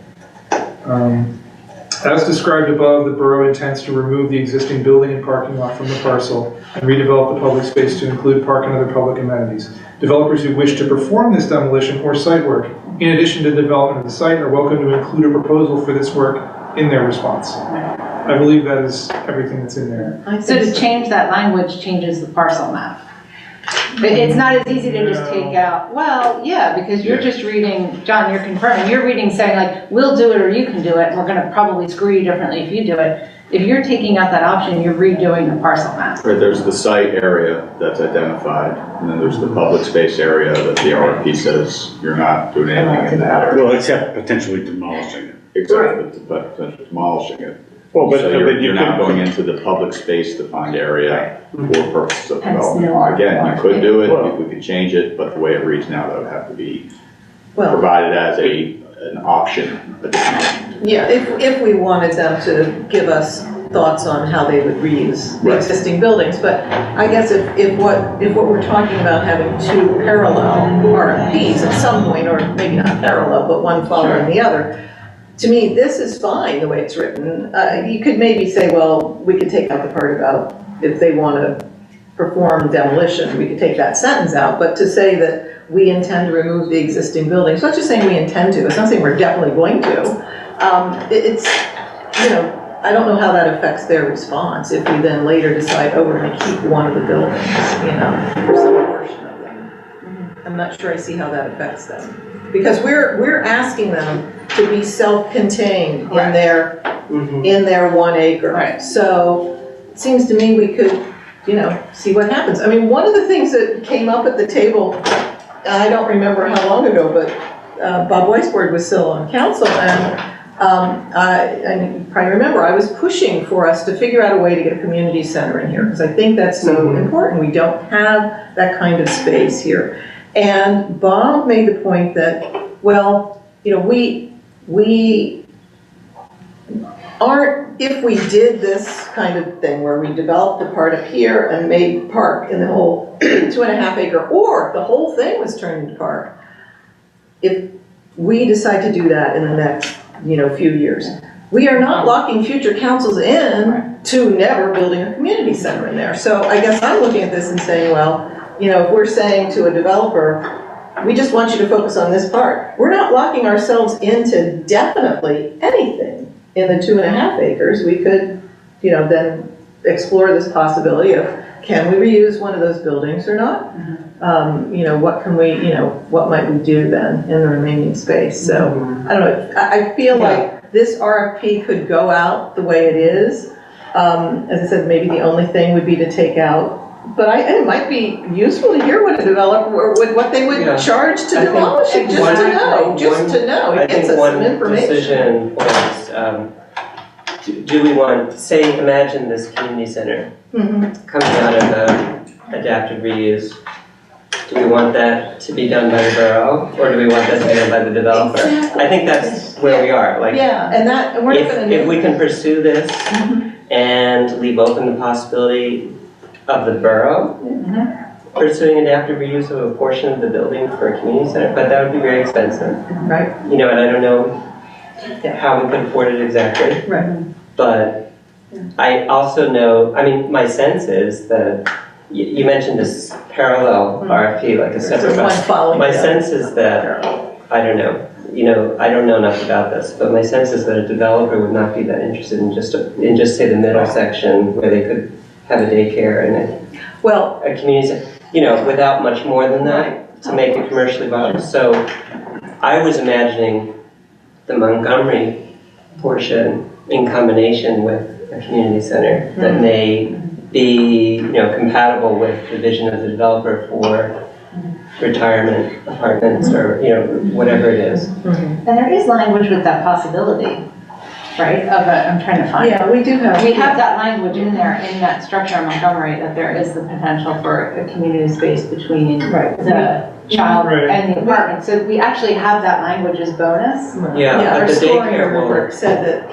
as described above, the borough intends to remove the existing building and parking lot from the parcel and redevelop the public space to include park and other public amenities. Developers who wish to perform this demolition or site work, in addition to the development of the site, are welcome to include a proposal for this work in their response. I believe that is everything that's in there. So to change that language changes the parcel map. It's not as easy to just take out, well, yeah, because you're just reading, John, you're confirming, you're reading saying like, we'll do it or you can do it, and we're gonna probably screw you differently if you do it. If you're taking out that option, you're redoing the parcel map. Right, there's the site area that's identified, and then there's the public space area that the RFP says you're not doing anything in that area. Well, except potentially demolishing it. Exactly, potentially demolishing it. Well, but So you you're not could- going into the public space defined area for purposes of Hence development. no Again, you could do it, Well- we could change it, but the way it reads now, that would have to be Well, provided as an option. yeah, if we wanted them to give us thoughts on how they would reuse the existing buildings, but I guess if what we're talking about having two parallel RFPs at some point, or maybe not parallel, but one following the other, to me, this is fine the way it's written. You could maybe say, well, we could take out the part about if they want to perform demolition, we could take that sentence out, but to say that we intend to remove the existing building, it's not just saying we intend to, it's not saying we're definitely going to. It's, I don't know how that affects their response if we then later decide, oh, we're going to keep one of the buildings, for some portion of them. I'm not sure I see how that affects them. Because we're asking them to be self-contained in their 1 acre. Right. So it seems to me we could, see what happens. I mean, one of the things that came up at the table, I don't remember how long ago, but Bob Weisbord was still on council, and you probably remember, I was pushing for us to figure out a way to get a community center in here, because I think that's so important. We don't have that kind of space here. And Bob made the point that, well, we aren't, if we did this kind of thing where we developed the part up here and made park in the whole 2.5 acre, or the whole thing was turned into park, if we decide to do that in the next, few years, we are not locking future councils in to never building a community center in there. So I guess I'm looking at this and saying, well, if we're saying to a developer, we just want you to focus on this part, we're not locking ourselves into definitely anything in the 2.5 acres. We could, then explore this possibility of, can we reuse one of those buildings or not? What can we, what might we do then in the remaining space? So, I don't know, I feel like this RFP could go out the way it is. As I said, maybe the only thing would be to take out, but it might be useful to hear what a developer, what they would charge to demolish it, just to know. It gets us some information. Decision was, do we want, imagine this community center coming out of adaptive reuse. Do we want that to be done by the borough, or do we want that to be done by the developer? Exactly. I think that's where we are, like. Yeah, and that, and we're not gonna If do. we can pursue this and leave open the possibility of the borough pursuing adaptive reuse of a portion of the building for a community center, but that would be very expensive. Right. You know, and I don't know how we could afford it exactly. Right. But I also know, I mean, my sense is that you mentioned this parallel RFP, like a separate. There's one following My the sense is that, I don't know, you know, I don't know enough about this, but my sense is that a developer would not be that interested in just say the middle section where they could have a daycare and a community, you know, without much more than that to make it commercially viable. So I was imagining the Montgomery portion in combination with a community center that may be, you know, compatible with the vision of the developer for retirement apartments or, you know, whatever it is. And there is language with that possibility, right? I'm trying to find it. Yeah, we do have. We have that language in there, in that structure in Montgomery, that there is the potential for a community space between the child and the apartment. So we actually have that language as bonus. Yeah, Our but the scoring daycare report said that,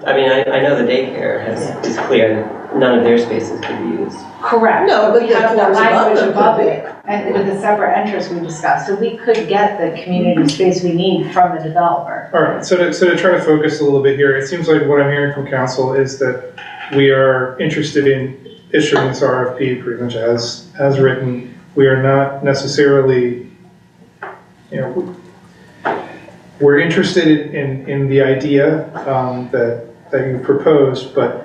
I mean, I know the daycare is clear that none of their spaces could be used. Correct. No, but we the have that floors above language them above could be. it, and with the separate entrance we discussed, so we could get the community space we need from the developer. All right, so to try to focus a little bit here, it seems like what I'm hearing from council is that we are interested in issuing this RFP pretty much as written. We are not necessarily, you know, we're interested in the idea that you proposed, but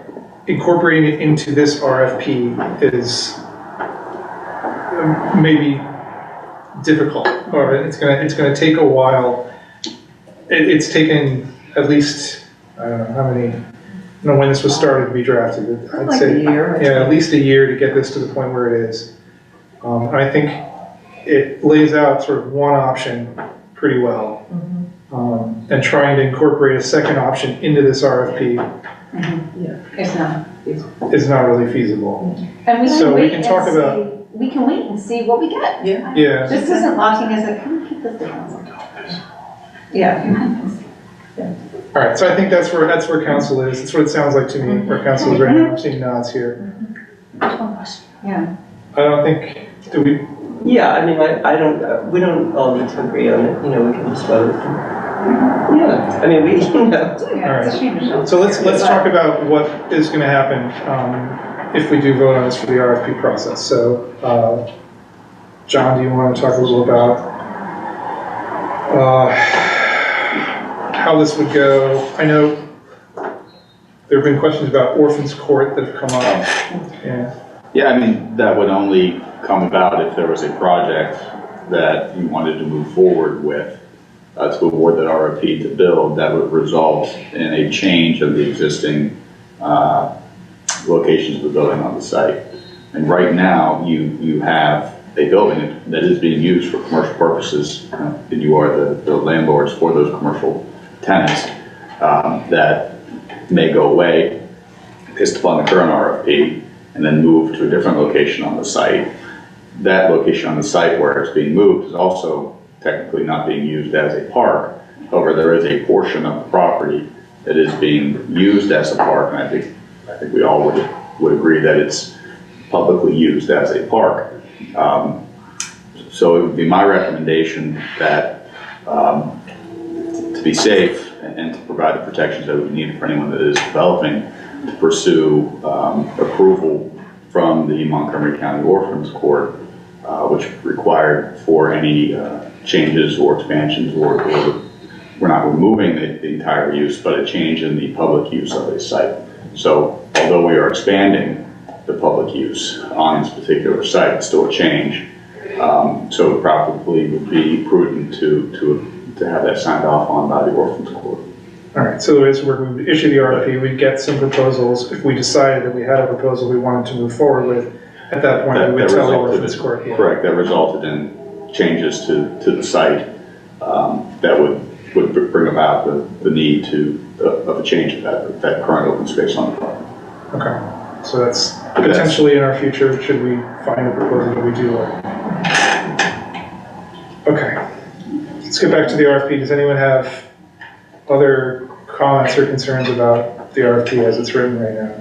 incorporating it into this RFP is maybe difficult, or it's gonna take a while. It's taken at least, I don't know how many, I don't know when this was started to be drafted. I'd like say, a year. yeah, at least a year to get this to the point where it is. I think it lays out sort of one option pretty well, and trying to incorporate a second option into this RFP It's not feasible. is not really feasible. And we can So we wait can talk and about- see, we can wait and see what we get. Yeah. This isn't locking us, like, can we keep this different? Yeah. All right, so I think that's where council is. That's what it sounds like to me, where council is right now. I'm seeing nods here. Yeah. I don't think, do we? Yeah, I mean, I don't, we don't all need to agree on it, you know, we can just vote. Yeah, I mean, we, you know. All right. So let's talk about what is going to happen if we do vote on this for the RFP process. So, John, do you want to talk a little about how this would go? I know there have been questions about Orphans Court that have come up. Yeah. Yeah, I mean, that would only come about if there was a project that you wanted to move forward with to award that RFP to build that would result in a change of the existing locations of the building on the site. And right now, you have a building that is being used for commercial purposes, and you are the landlords for those commercial tenants that may go away based upon the current RFP and then move to a different location on the site. That location on the site where it's being moved is also technically not being used as a park. However, there is a portion of the property that is being used as a park, and I think we all would agree that it's publicly used as a park. So it would be my recommendation that to be safe and to provide the protections that we need for anyone that is developing, to pursue approval from the Montgomery County Orphans Court, which required for any changes or expansions, or we're not removing the entire use, but a change in the public use of a site. So although we are expanding the public use on this particular site, it's still a change. So it probably would be prudent to have that signed off on by the Orphans Court. All right, so as we would issue the RFP, we'd get some proposals. If we decided that we had a proposal we wanted to move forward with, at that point, we would tell the Orphans Court. Yeah. Correct, that resulted in changes to the site that would bring about the need of a change of that current open space on the property. Okay, so that's potentially in our future, should we find a proposal that we do like. Okay, let's get back to the RFP. Does anyone have other comments or concerns about the RFP as it's written right now?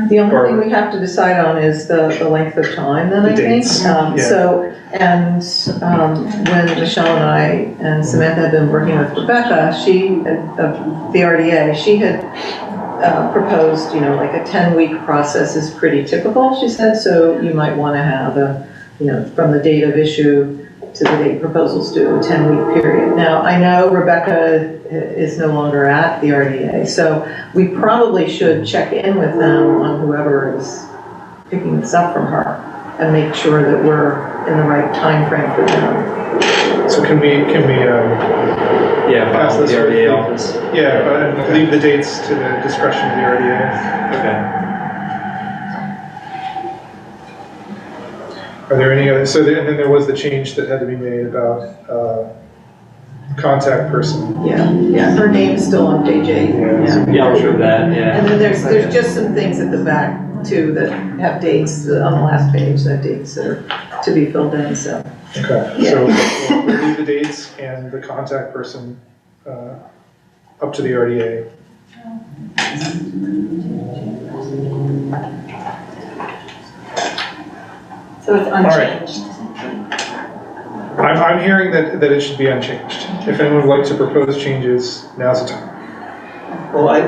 The only thing we have to decide on is the length of time then, I think. So, and when Michelle and I and Samantha had been working with Rebecca, of the RDA, she had proposed, like a 10-week process is pretty typical, she said, so you might want to have from the date of issue to the date proposals due, a 10-week period. Now, I know Rebecca is no longer at the RDA, so we probably should check in with them on whoever is picking this up from her and make sure that we're in the right time frame for them. So can we pass the this RDA office. Yeah, leave the dates to the discretion of the RDA. Okay. Are there any other, and then there was the change that had to be made about contact person. Yeah, her name's still on page 8. Yeah, I'm sure of that, yeah. And then there's just some things at the back too that have dates on the last page, that dates that are to be filled in, so. Okay, so we'll leave the dates and the contact person up to the RDA. So it's unchanged. I'm hearing that it should be unchanged. If anyone would like to propose changes, now's the time. Well, I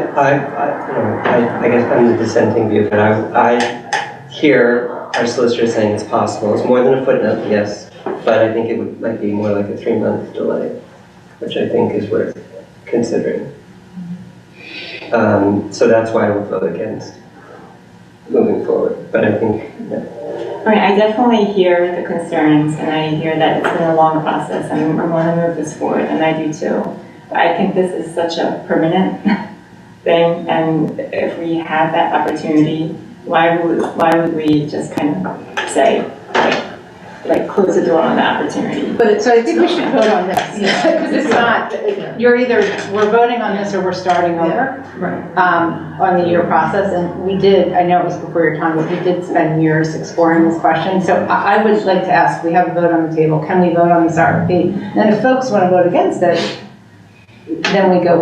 guess I'm the dissenting view, but I hear our solicitor saying it's possible. It's more than a footnote, yes, but I think it might be more like a 3-month delay, which I think is worth considering. So that's why I would vote against moving forward, but I think, I mean, I definitely hear the concerns, and I hear that it's been a long process, and we want to move this forward, and I do too. But I think this is such a permanent thing, and if we have that opportunity, why would we just kind of say, like close the door on the opportunity? But so I think we should vote on this, because it's not, we're voting on this or we're starting over. Right. On the year process, and we did, I know it was before your time, but we did spend years exploring this question. So I would like to ask, we have a vote on the table, can we vote on this RFP? And if folks want to vote against it, then we go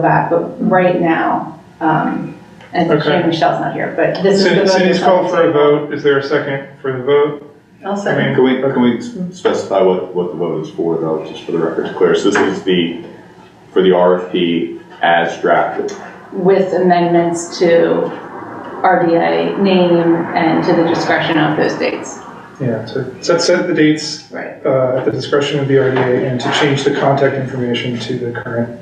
back. But right now, and Okay. Michelle's not here, but this is the vote. Cindy's called for a vote. Is there a second for the vote? I'll second. Can we specify what the vote is for, though, just for the record's clear? So this is for the RFP as drafted. With amendments to RDA name and to the discretion of those dates. Yeah, to set the dates Right. At the discretion of the RDA and to change the contact information to the current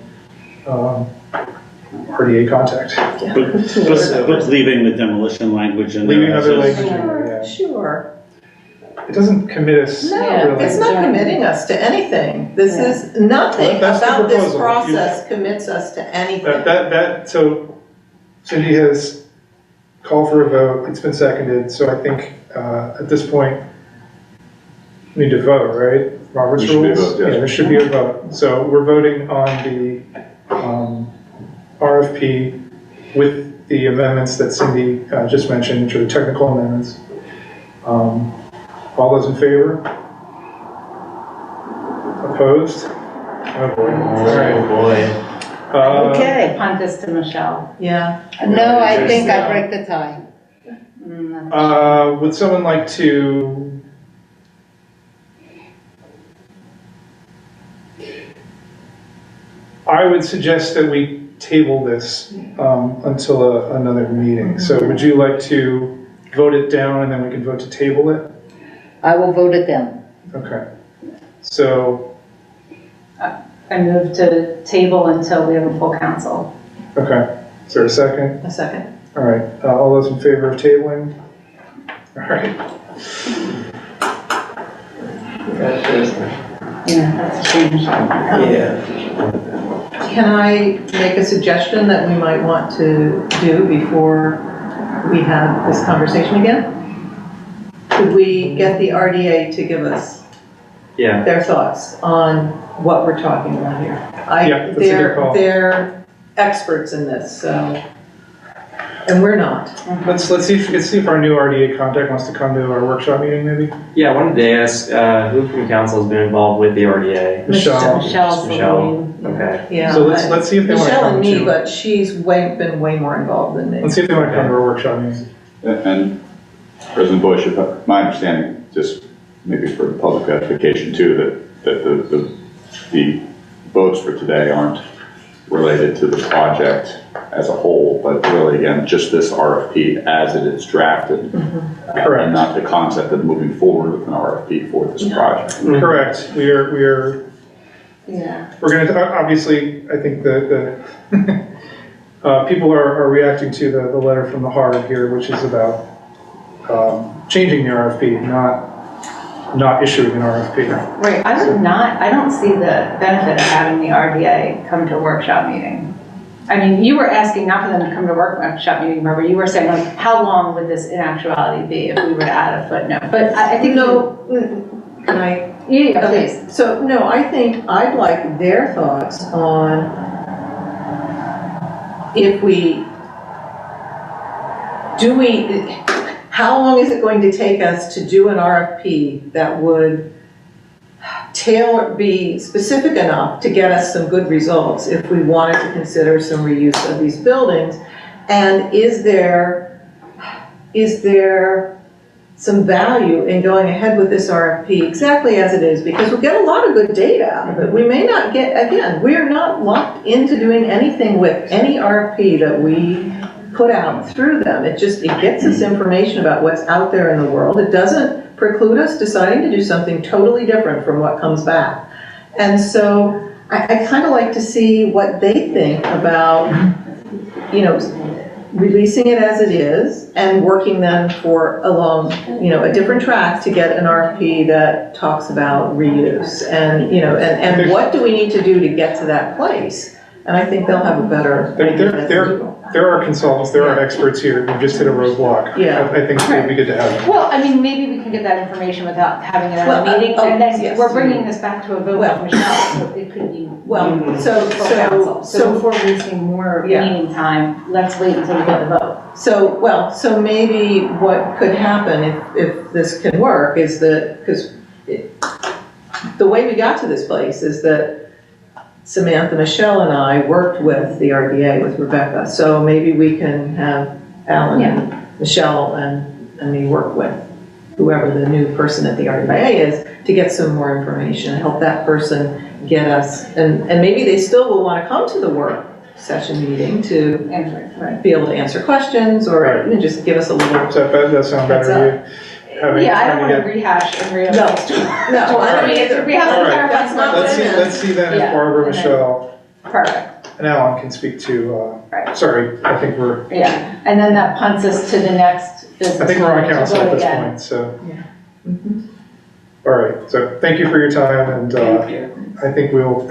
RDA contact. But leaving the demolition language in there. Leaving other language in there, yeah. Sure. It doesn't commit us. No, really. it's not committing us to anything. This is, nothing That's the about this proposal. process commits us to anything. So Cindy has called for a vote, it's been seconded, so I think at this point, we need to vote, right? Robert's There should be a rules? vote, yes. Yeah, there should be a vote. So we're voting on the RFP with the amendments that Cindy just mentioned, which are the technical amendments. All those in favor? Opposed? Oh boy. All right. boy. Okay. Punt this to Michelle. Yeah. No, I think I break the tie. Would someone like to? I would suggest that we table this until another meeting. So would you like to vote it down and then we can vote to table it? I will vote it down. Okay. So, I move to table until we have a full council. okay. Is there a second? A second. All right. All those in favor of tabling? All right. Yeah, that's a shame, Michelle. Yeah. Can I make a suggestion that we might want to do before we have this conversation again? Could we get the RDA to give us their thoughts on what we're talking about here? Yeah, that's a good call. They're experts in this, so, and we're not. Let's see if our new RDA contact wants to come to our workshop meeting, maybe. Yeah, I wanted to ask who from council has been involved with the RDA? Michelle. Michelle. Okay. Yeah. So let's see if they want to Michelle come and me, to, but she's been way more involved than me. let's see if they want to come to our workshop meeting. And President Bush, if my understanding, just maybe for public edification too, that the votes for today aren't related to the project as a whole, but really, again, just this RFP as it is drafted. Correct. And not the concept of moving forward with an RFP for this project. Correct. We're going to, obviously, I think the people are reacting to the letter from the HARB here, which is about changing the RFP, not issuing an RFP. Right, I don't see the benefit of having the RDA come to a workshop meeting. I mean, you were asking not for them to come to a workshop meeting, remember? You were saying, like, how long would this in actuality be if we were to add a footnote? But I think can I? Yeah, Okay. please. So, no, I think I'd like their thoughts on how long is it going to take us to do an RFP that would be specific enough to get us some good results if we wanted to consider some reuse of these buildings? And is there some value in going ahead with this RFP exactly as it is? Because we'll get a lot of good data out of it. We may not get, again, we're not locked into doing anything with any RFP that we put out through them. It gets us information about what's out there in the world. It doesn't preclude us deciding to do something totally different from what comes back. And so I kind of like to see what they think about, releasing it as it is and working then along a different track to get an RFP that talks about reuse and what do we need to do to get to that place. And I think they'll have a better idea. There are consultants, there are experts here who just hit a roadblock. Yeah. I think it would be good to have. Well, I mean, maybe we can get that information without having it at a meeting, and then we're bringing this back to a vote with Michelle, so it could be. So before wasting more meeting time, let's wait until we get the vote. So maybe what could happen if this can work is that, because the way we got to this place is that Samantha, Michelle, and I worked with the RDA, with Rebecca, so maybe we can have Alan and Michelle and me work with whoever the new person at the RDA is to get some more information, help that person get us, and maybe they still will want to come to the work session meeting to be able to answer questions or even just give us a little. Does that sound better to you? I don't want to rehash and rehash. No, I don't either. We have to clarify. Let's see then if Barbara, Michelle, perfect, and Alan can speak to. Sorry, I think we're. Yeah, and then that punts us to the next business. I think we're on council at this point, so. All right, so thank you for your time, and I think we'll.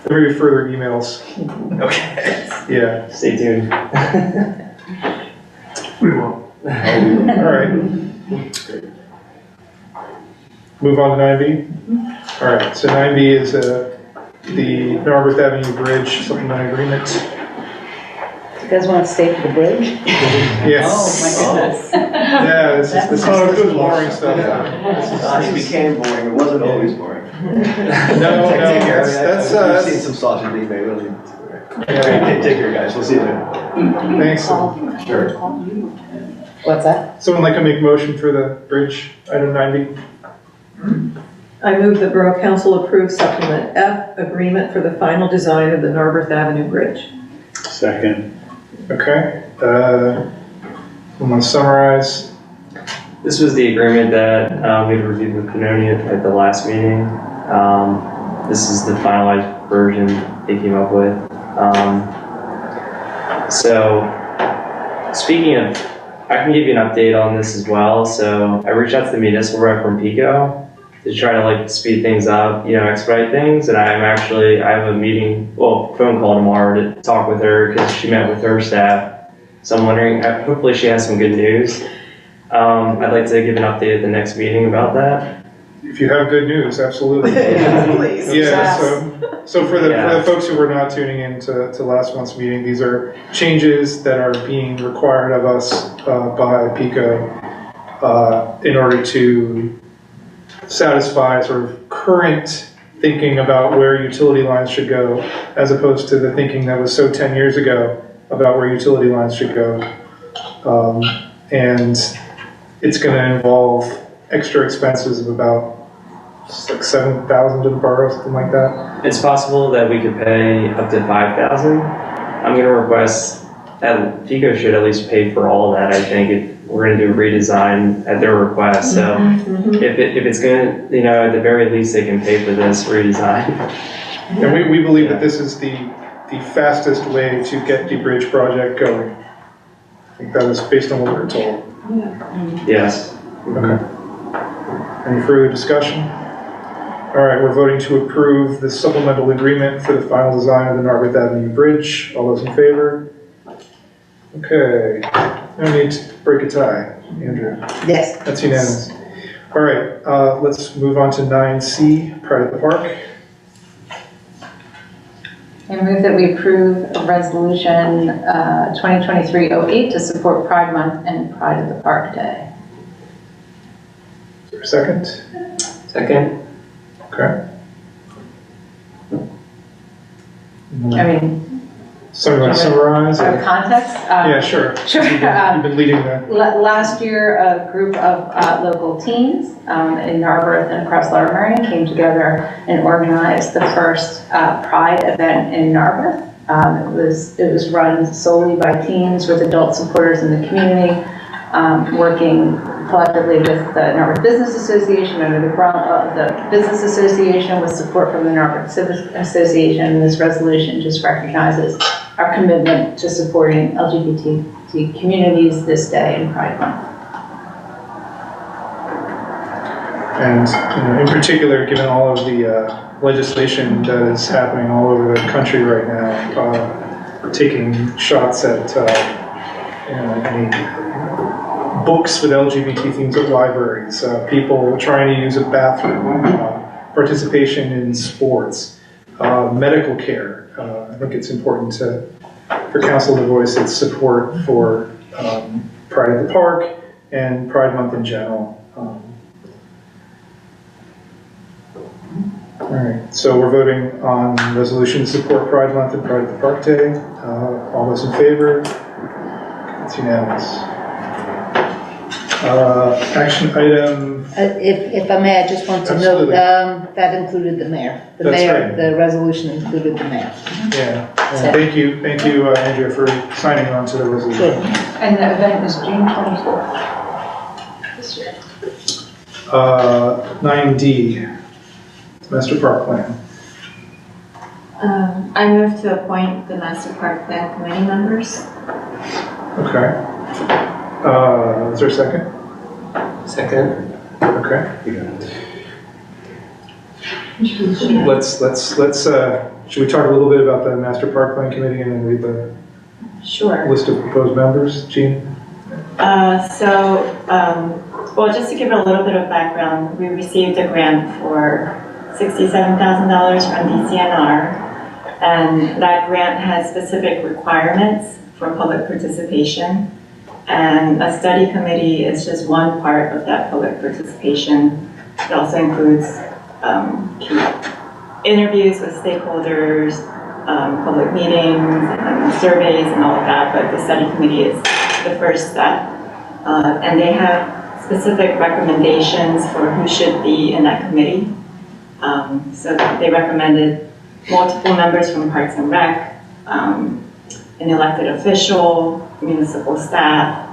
There may be further emails. Okay. Yeah. Stay tuned. We will. All right. Move on to 9B. All right, so 9B is the Narberth Avenue Bridge Supplemental Agreement. You guys want to stay for the bridge? Yes. Oh, my goodness. Yeah, this is boring stuff. It became boring, it wasn't always boring. No, that's We've seen some sausage being made, really. Take care, guys, we'll see you later. Thanks. Sure. What's that? Someone like to make a motion for the bridge, item 9B? I move the Borough Council approve supplement F agreement for the final design of the Narberth Avenue Bridge. Second. Okay. I'm going to summarize. This was the agreement that we reviewed with Canoni at the last meeting. This is the finalized version they came up with. So, speaking of, I can give you an update on this as well. So, I reached out to the municipal rep from Pico to try to speed things up, expedite things. And I have a meeting, phone call tomorrow to talk with her because she met with her staff. So I'm wondering, hopefully she has some good news. I'd like to give an update at the next meeting about that. If you have good news, absolutely. Please. Yeah, so for the folks who were not tuning in to last month's meeting, these are changes that are being required of us by PICO in order to satisfy sort of current thinking about where utility lines should go, as opposed to the thinking that was so 10 years ago about where utility lines should go. And it's going to involve extra expenses of about like $7,000 to the borough, something like that. It's possible that we could pay up to $5,000. I'm going to request that FICO should at least pay for all of that. I think we're going to do a redesign at their request. So if it's going to, at the very least, they can pay for this redesign. And we believe that this is the fastest way to get the bridge project going. I think that was based on what we were told. Yes. Okay. Any further discussion? All right, we're voting to approve the supplemental agreement for the final design of the Narberth Avenue Bridge. All those in favor? Okay. No need to break a tie, Andrew. Yes. That's unanimous. All right, let's move on to 9C, Pride at the Park. I move that we approve Resolution 2023-08 to support Pride Month and Pride at the Park Day. Is there a second? Second. Okay. I mean, So you want to summarize? our context? Yeah, sure. Sure. You've been leading that. Last year, a group of local teens in Narberth and across Lower Merion came together and organized the first Pride event in Narberth. It was run solely by teens with adult supporters in the community, working collectively with the Narberth Business Association under the umbrella of the Business Association with support from the Narberth Civic Association. This resolution just recognizes our commitment to supporting LGBT communities this day in Pride Month. And in particular, given all of the legislation that is happening all over the country right now, taking shots at any books with LGBT themes at libraries, people trying to use a bathroom, participation in sports, medical care. I think it's important for council to voice its support for Pride at the Park and Pride Month in general. All right, so we're voting on resolution to support Pride Month and Pride at the Park Day. All those in favor? It's unanimous. Action item. If I may, I just want to note, that included the mayor. The That's mayor, right. the resolution included the mayor. Yeah, and thank you, Andrea, for signing on to the resolution. Sure. And the event is June 24th. This year. 9D, Master Park Plan. I move to appoint the Master Park Plan Committee members. Okay. Is there a second? Second. Okay. Should we talk a little bit about the Master Park Plan Committee and then read the Sure. list of proposed members? Jean? Well, just to give a little bit of background, we received a grant for $67,000 from DCNR, and that grant has specific requirements for public participation. And a study committee is just one part of that public participation. It also includes interviews with stakeholders, public meetings, and surveys and all of that, but the study committee is the first step. And they have specific recommendations for who should be in that committee. So they recommended multiple members from Parks and Rec, an elected official, municipal staff,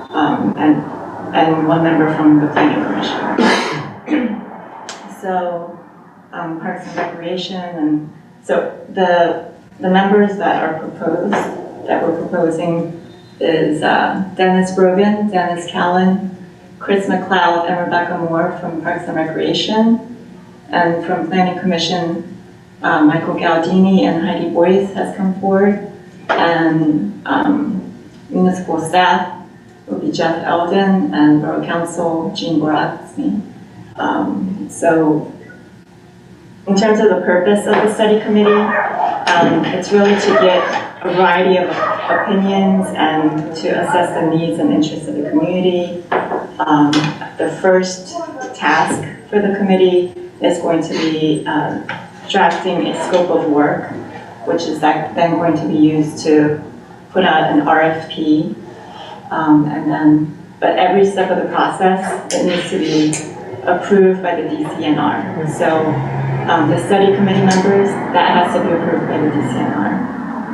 and one member from the Planning Commission. So Parks and Recreation, and so the members that are proposed, that we're proposing is Dennis Brogan, Dennis Callan, Chris McLeod, and Rebecca Moore from Parks and Recreation, and from Planning Commission, Michael Galdini and Heidi Boyce has come forward, and municipal staff will be Jeff Eldon, and Borough Council, Jean Boratsky. So in terms of the purpose of the study committee, it's really to get a variety of opinions and to assess the needs and interests of the community. The first task for for the committee is going to be drafting a scope of work, which is then going to be used to put out an RFP. But every step of the process, it needs to be approved by the DCNR. So the study committee members, that has to be approved by the DCNR.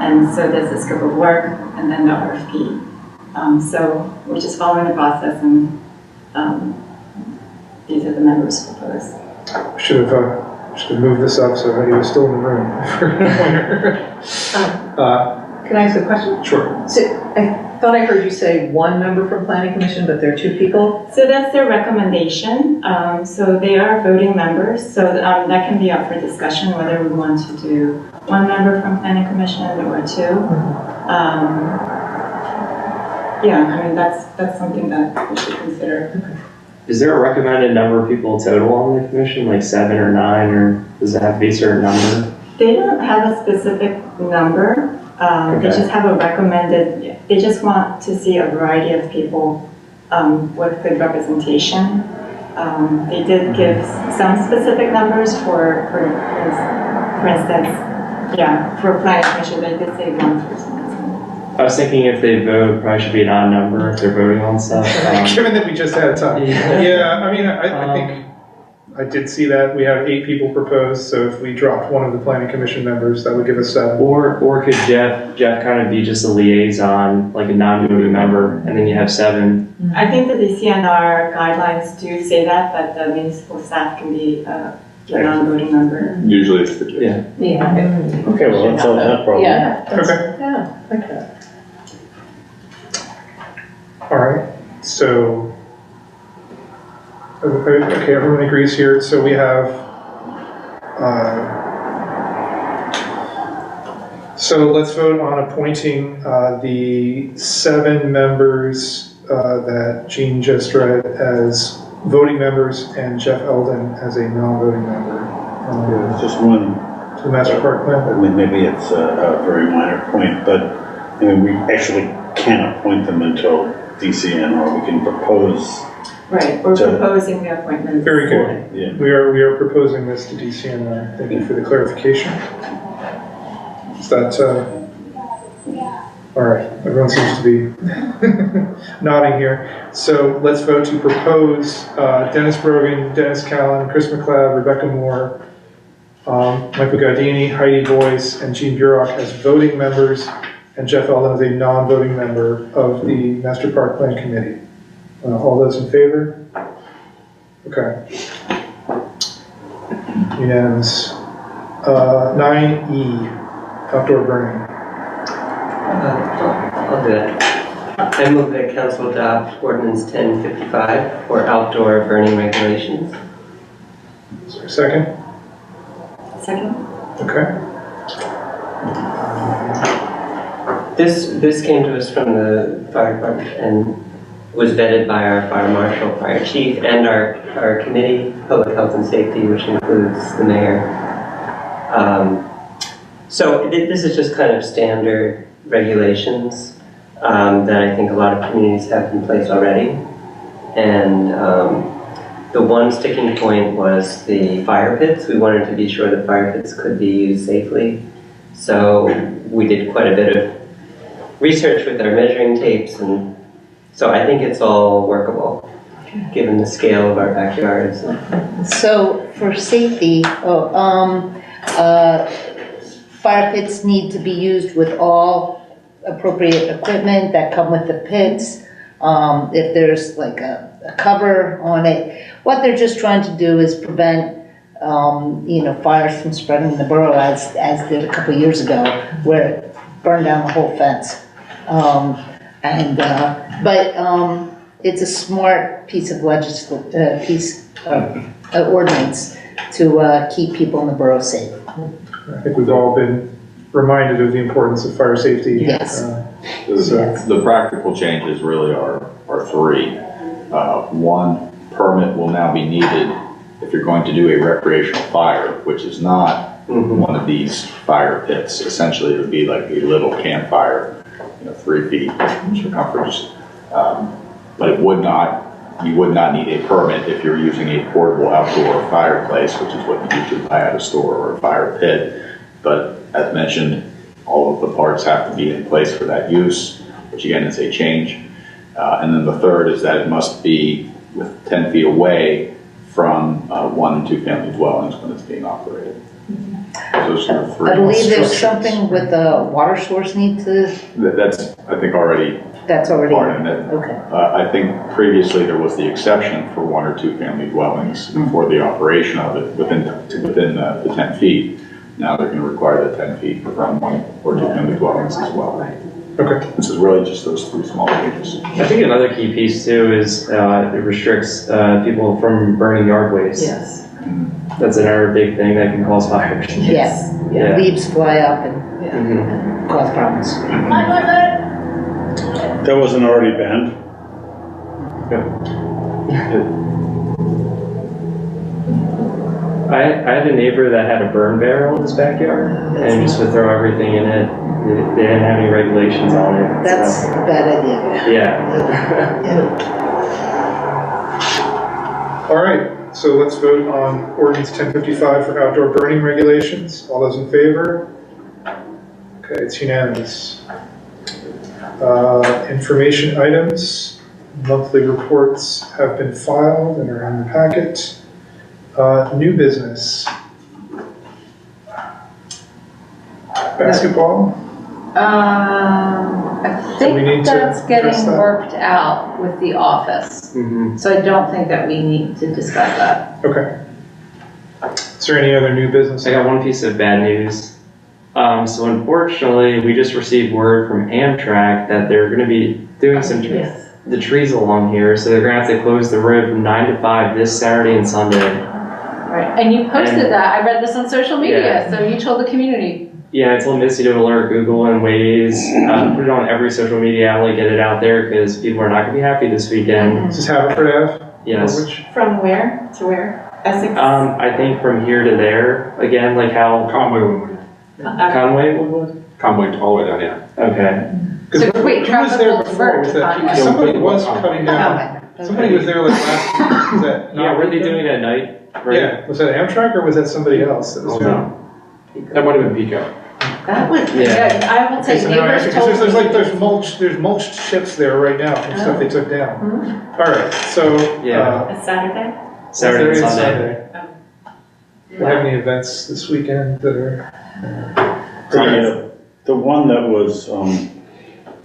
And so there's the scope of work and then the RFP. So we're just following the process, and these are the members proposed. Should have moved this up so he was still in the room. Can I ask a question? Sure. So I thought I heard you say one member from planning commission, but there are two people? So that's their recommendation. So they are voting members. So that can be up for discussion whether we want to do one member from planning commission or two. Yeah, I mean, that's something that we should consider. Is there a recommended number of people total on the commission, like 7 or 9, or does it have to be a certain number? They don't have a specific number. They just have a recommended, they just want to see a variety of people with good representation. They did give some specific numbers for instance, yeah, for planning commission, they did say 1 person. I was thinking if they vote, it probably should be an odd number if they're voting on stuff. Given that we just had time. Yeah. I mean, I think I did see that we have 8 people proposed, so if we dropped one of the planning commission members, that would give us 7. Or could Jeff kind of be just a liaison, like a non-voting member, and then you have 7? I think the DCNR guidelines do say that the municipal staff can be a non-voting member. Usually it's the case. Yeah. Yeah. Okay, well, that's all that problem. Yeah. Okay. Yeah, like that. All right, so, okay, everyone agrees here. So we have, so let's vote on appointing the 7 members that Jean just read as voting members and Jeff Eldon as a non-voting member. It's just one. To the Master Park Plan. I mean, maybe it's a very minor point, but I mean, we actually can't appoint them until DCNR. We can propose. Right, we're proposing the appointment. Very good. Yeah. We are proposing this to DCNR. Thank you for the clarification. Is that, all right, everyone seems to be nodding here. So let's vote to propose Dennis Brogan, Dennis Callan, Chris McLeod, Rebecca Moore, Michael Gaudini, Heidi Boyce, and Jean Burok as voting members, and Jeff Eldon as a non-voting member of the Master Park Plan Committee. All those in favor? Okay. Unanimous. 9E, outdoor burning. I'll do it. I move that council adopt ordinance 1055 for outdoor burning regulations. Is there a second? Second. Okay. This came to us from the fire department and was vetted by our fire marshal, fire chief, and our committee, public health and safety, which includes the mayor. So this is just kind of standard regulations that I think a lot of communities have in place already. And the one sticking point was the fire pits. We wanted to be sure that fire pits could be used safely. So we did quite a bit of research with our measuring tapes, and so I think it's all workable, given the scale of our backyards. So for safety, fire pits need to be used with all appropriate equipment that come with the pits. If there's like a cover on it, what they're just trying to do is prevent fires from spreading in the borough as did a couple of years ago, where it burned down the whole fence. But it's a smart piece of ordinance to keep people in the borough safe. I think we've all been reminded of the importance of fire safety. Yes. The practical changes really are 3. One, permit will now be needed if you're going to do a recreational fire, which is not one of these fire pits. Essentially, it would be like a little campfire, 3 feet circumference. But it would not you would not need a permit if you're using a portable outdoor fireplace, which is what you usually buy at a store, or a fire pit. But as mentioned, all of the parts have to be in place for that use, which again is a change. And then the third is that it must be with 10 feet away from 1 and 2 family dwellings when it's being operated. Those are the three. I believe there's instructions. something with the water source need to, That's, I think, already that's already, part of it. okay. I think previously there was the exception for 1 or 2 family dwellings for the operation of it within the 10 feet. Now they're going to require the 10 feet from 1 or 2 family dwellings as well. Okay. This is really just those 3 small changes. I think another key piece too is it restricts people from burning yard waste. Yes. That's another big thing that can cause fires. Yes, Yeah. leaves fly up and Mhm. cause problems. That wasn't already banned? I had a neighbor that had a burn barrel in his backyard and just would throw everything in it. They didn't have any regulations on it. That's a bad idea. Yeah. All right, so let's vote on ordinance 1055 for outdoor burning regulations. All those in favor? Okay, it's unanimous. Information items, monthly reports have been filed and are in the packet. New business. Basketball? I So we need think to that's getting address that? worked out with the office. So I don't think that we need to discuss that. Okay. Is there any other new business? I got one piece of bad news. So unfortunately, we just received word from Amtrak that they're going to be doing some the trees along here, so they're going to have to close the road from 9 to 5 this Saturday and Sunday. Right, and you posted that. I read this on social media, Yeah. so you told the community. Yeah, I told Missy to alert Google and Waze, put it on every social media outlet, get it out there, because people are not going to be happy this weekend. This is Haverford Ave? Yes. From where to where? Essex? I think from here to there, again, like how Conway, Conway Woodwood? Conway all the way down, yeah. Okay. So wait, Who was there traffic will before? divert Was to that, Conway. somebody was cutting down, somebody was there like last week, was that? Yeah, were they doing it at night? Right? Yeah, was that Amtrak or was that somebody else that was doing it? That might have been Pico. That was, Yeah. yeah, I will Okay, say so now, neighbors because told there's like, me. there's mulched ships there right now from stuff they took down. All right, so, Yeah. It's Saturday? Saturday and Saturday Sunday. Do you have any events this weekend that are? The one that was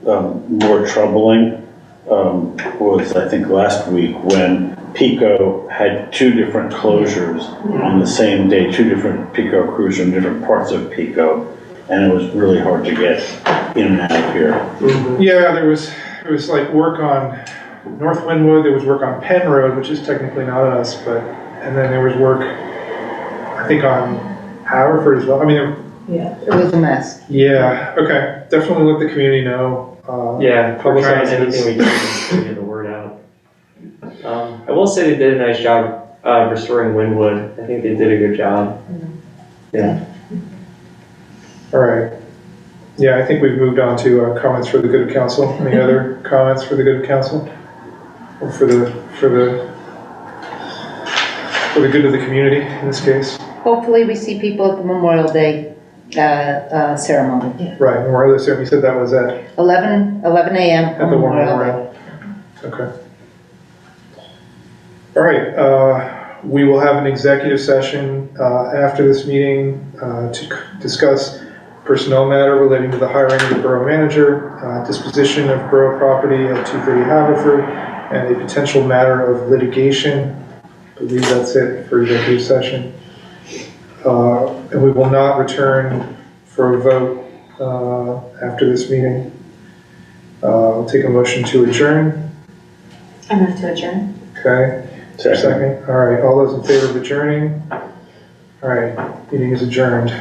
more troubling was, I think, last week when Pico had 2 different closures on the same day, 2 different Pico crews from different parts of Pico, and it was really hard to get in and out of here. Yeah, there was like work on North Wynwood, there was work on Penn Road, which is technically not us, but, and then there was work, I think, on Haverford as well. I mean, Yeah, it was a mess. yeah, okay, definitely let the community know. Yeah, we're trying publicize anything we this. can to get the word out. I will say they did a nice job restoring Wynwood. I think they did a good job. Yeah. All right. Yeah, I think we've moved on to comments for the good of council. Any other comments for the good of council? Or for the good of the community in this case? Hopefully we see people at the Memorial Day ceremony. Right, Memorial Day ceremony, you said that was at 11 a.m. At the War Memorial. Okay. All right, we will have an executive session after this meeting to discuss personnel matter relating to the hiring of the borough manager, disposition of borough property at 230 Haverford, and a potential matter of litigation. I believe that's it for executive session. And we will not return for a vote after this meeting. I'll take a motion to adjourn. I move to adjourn. Okay. Second. All right. All those in favor of adjourning? All right. Meeting is adjourned.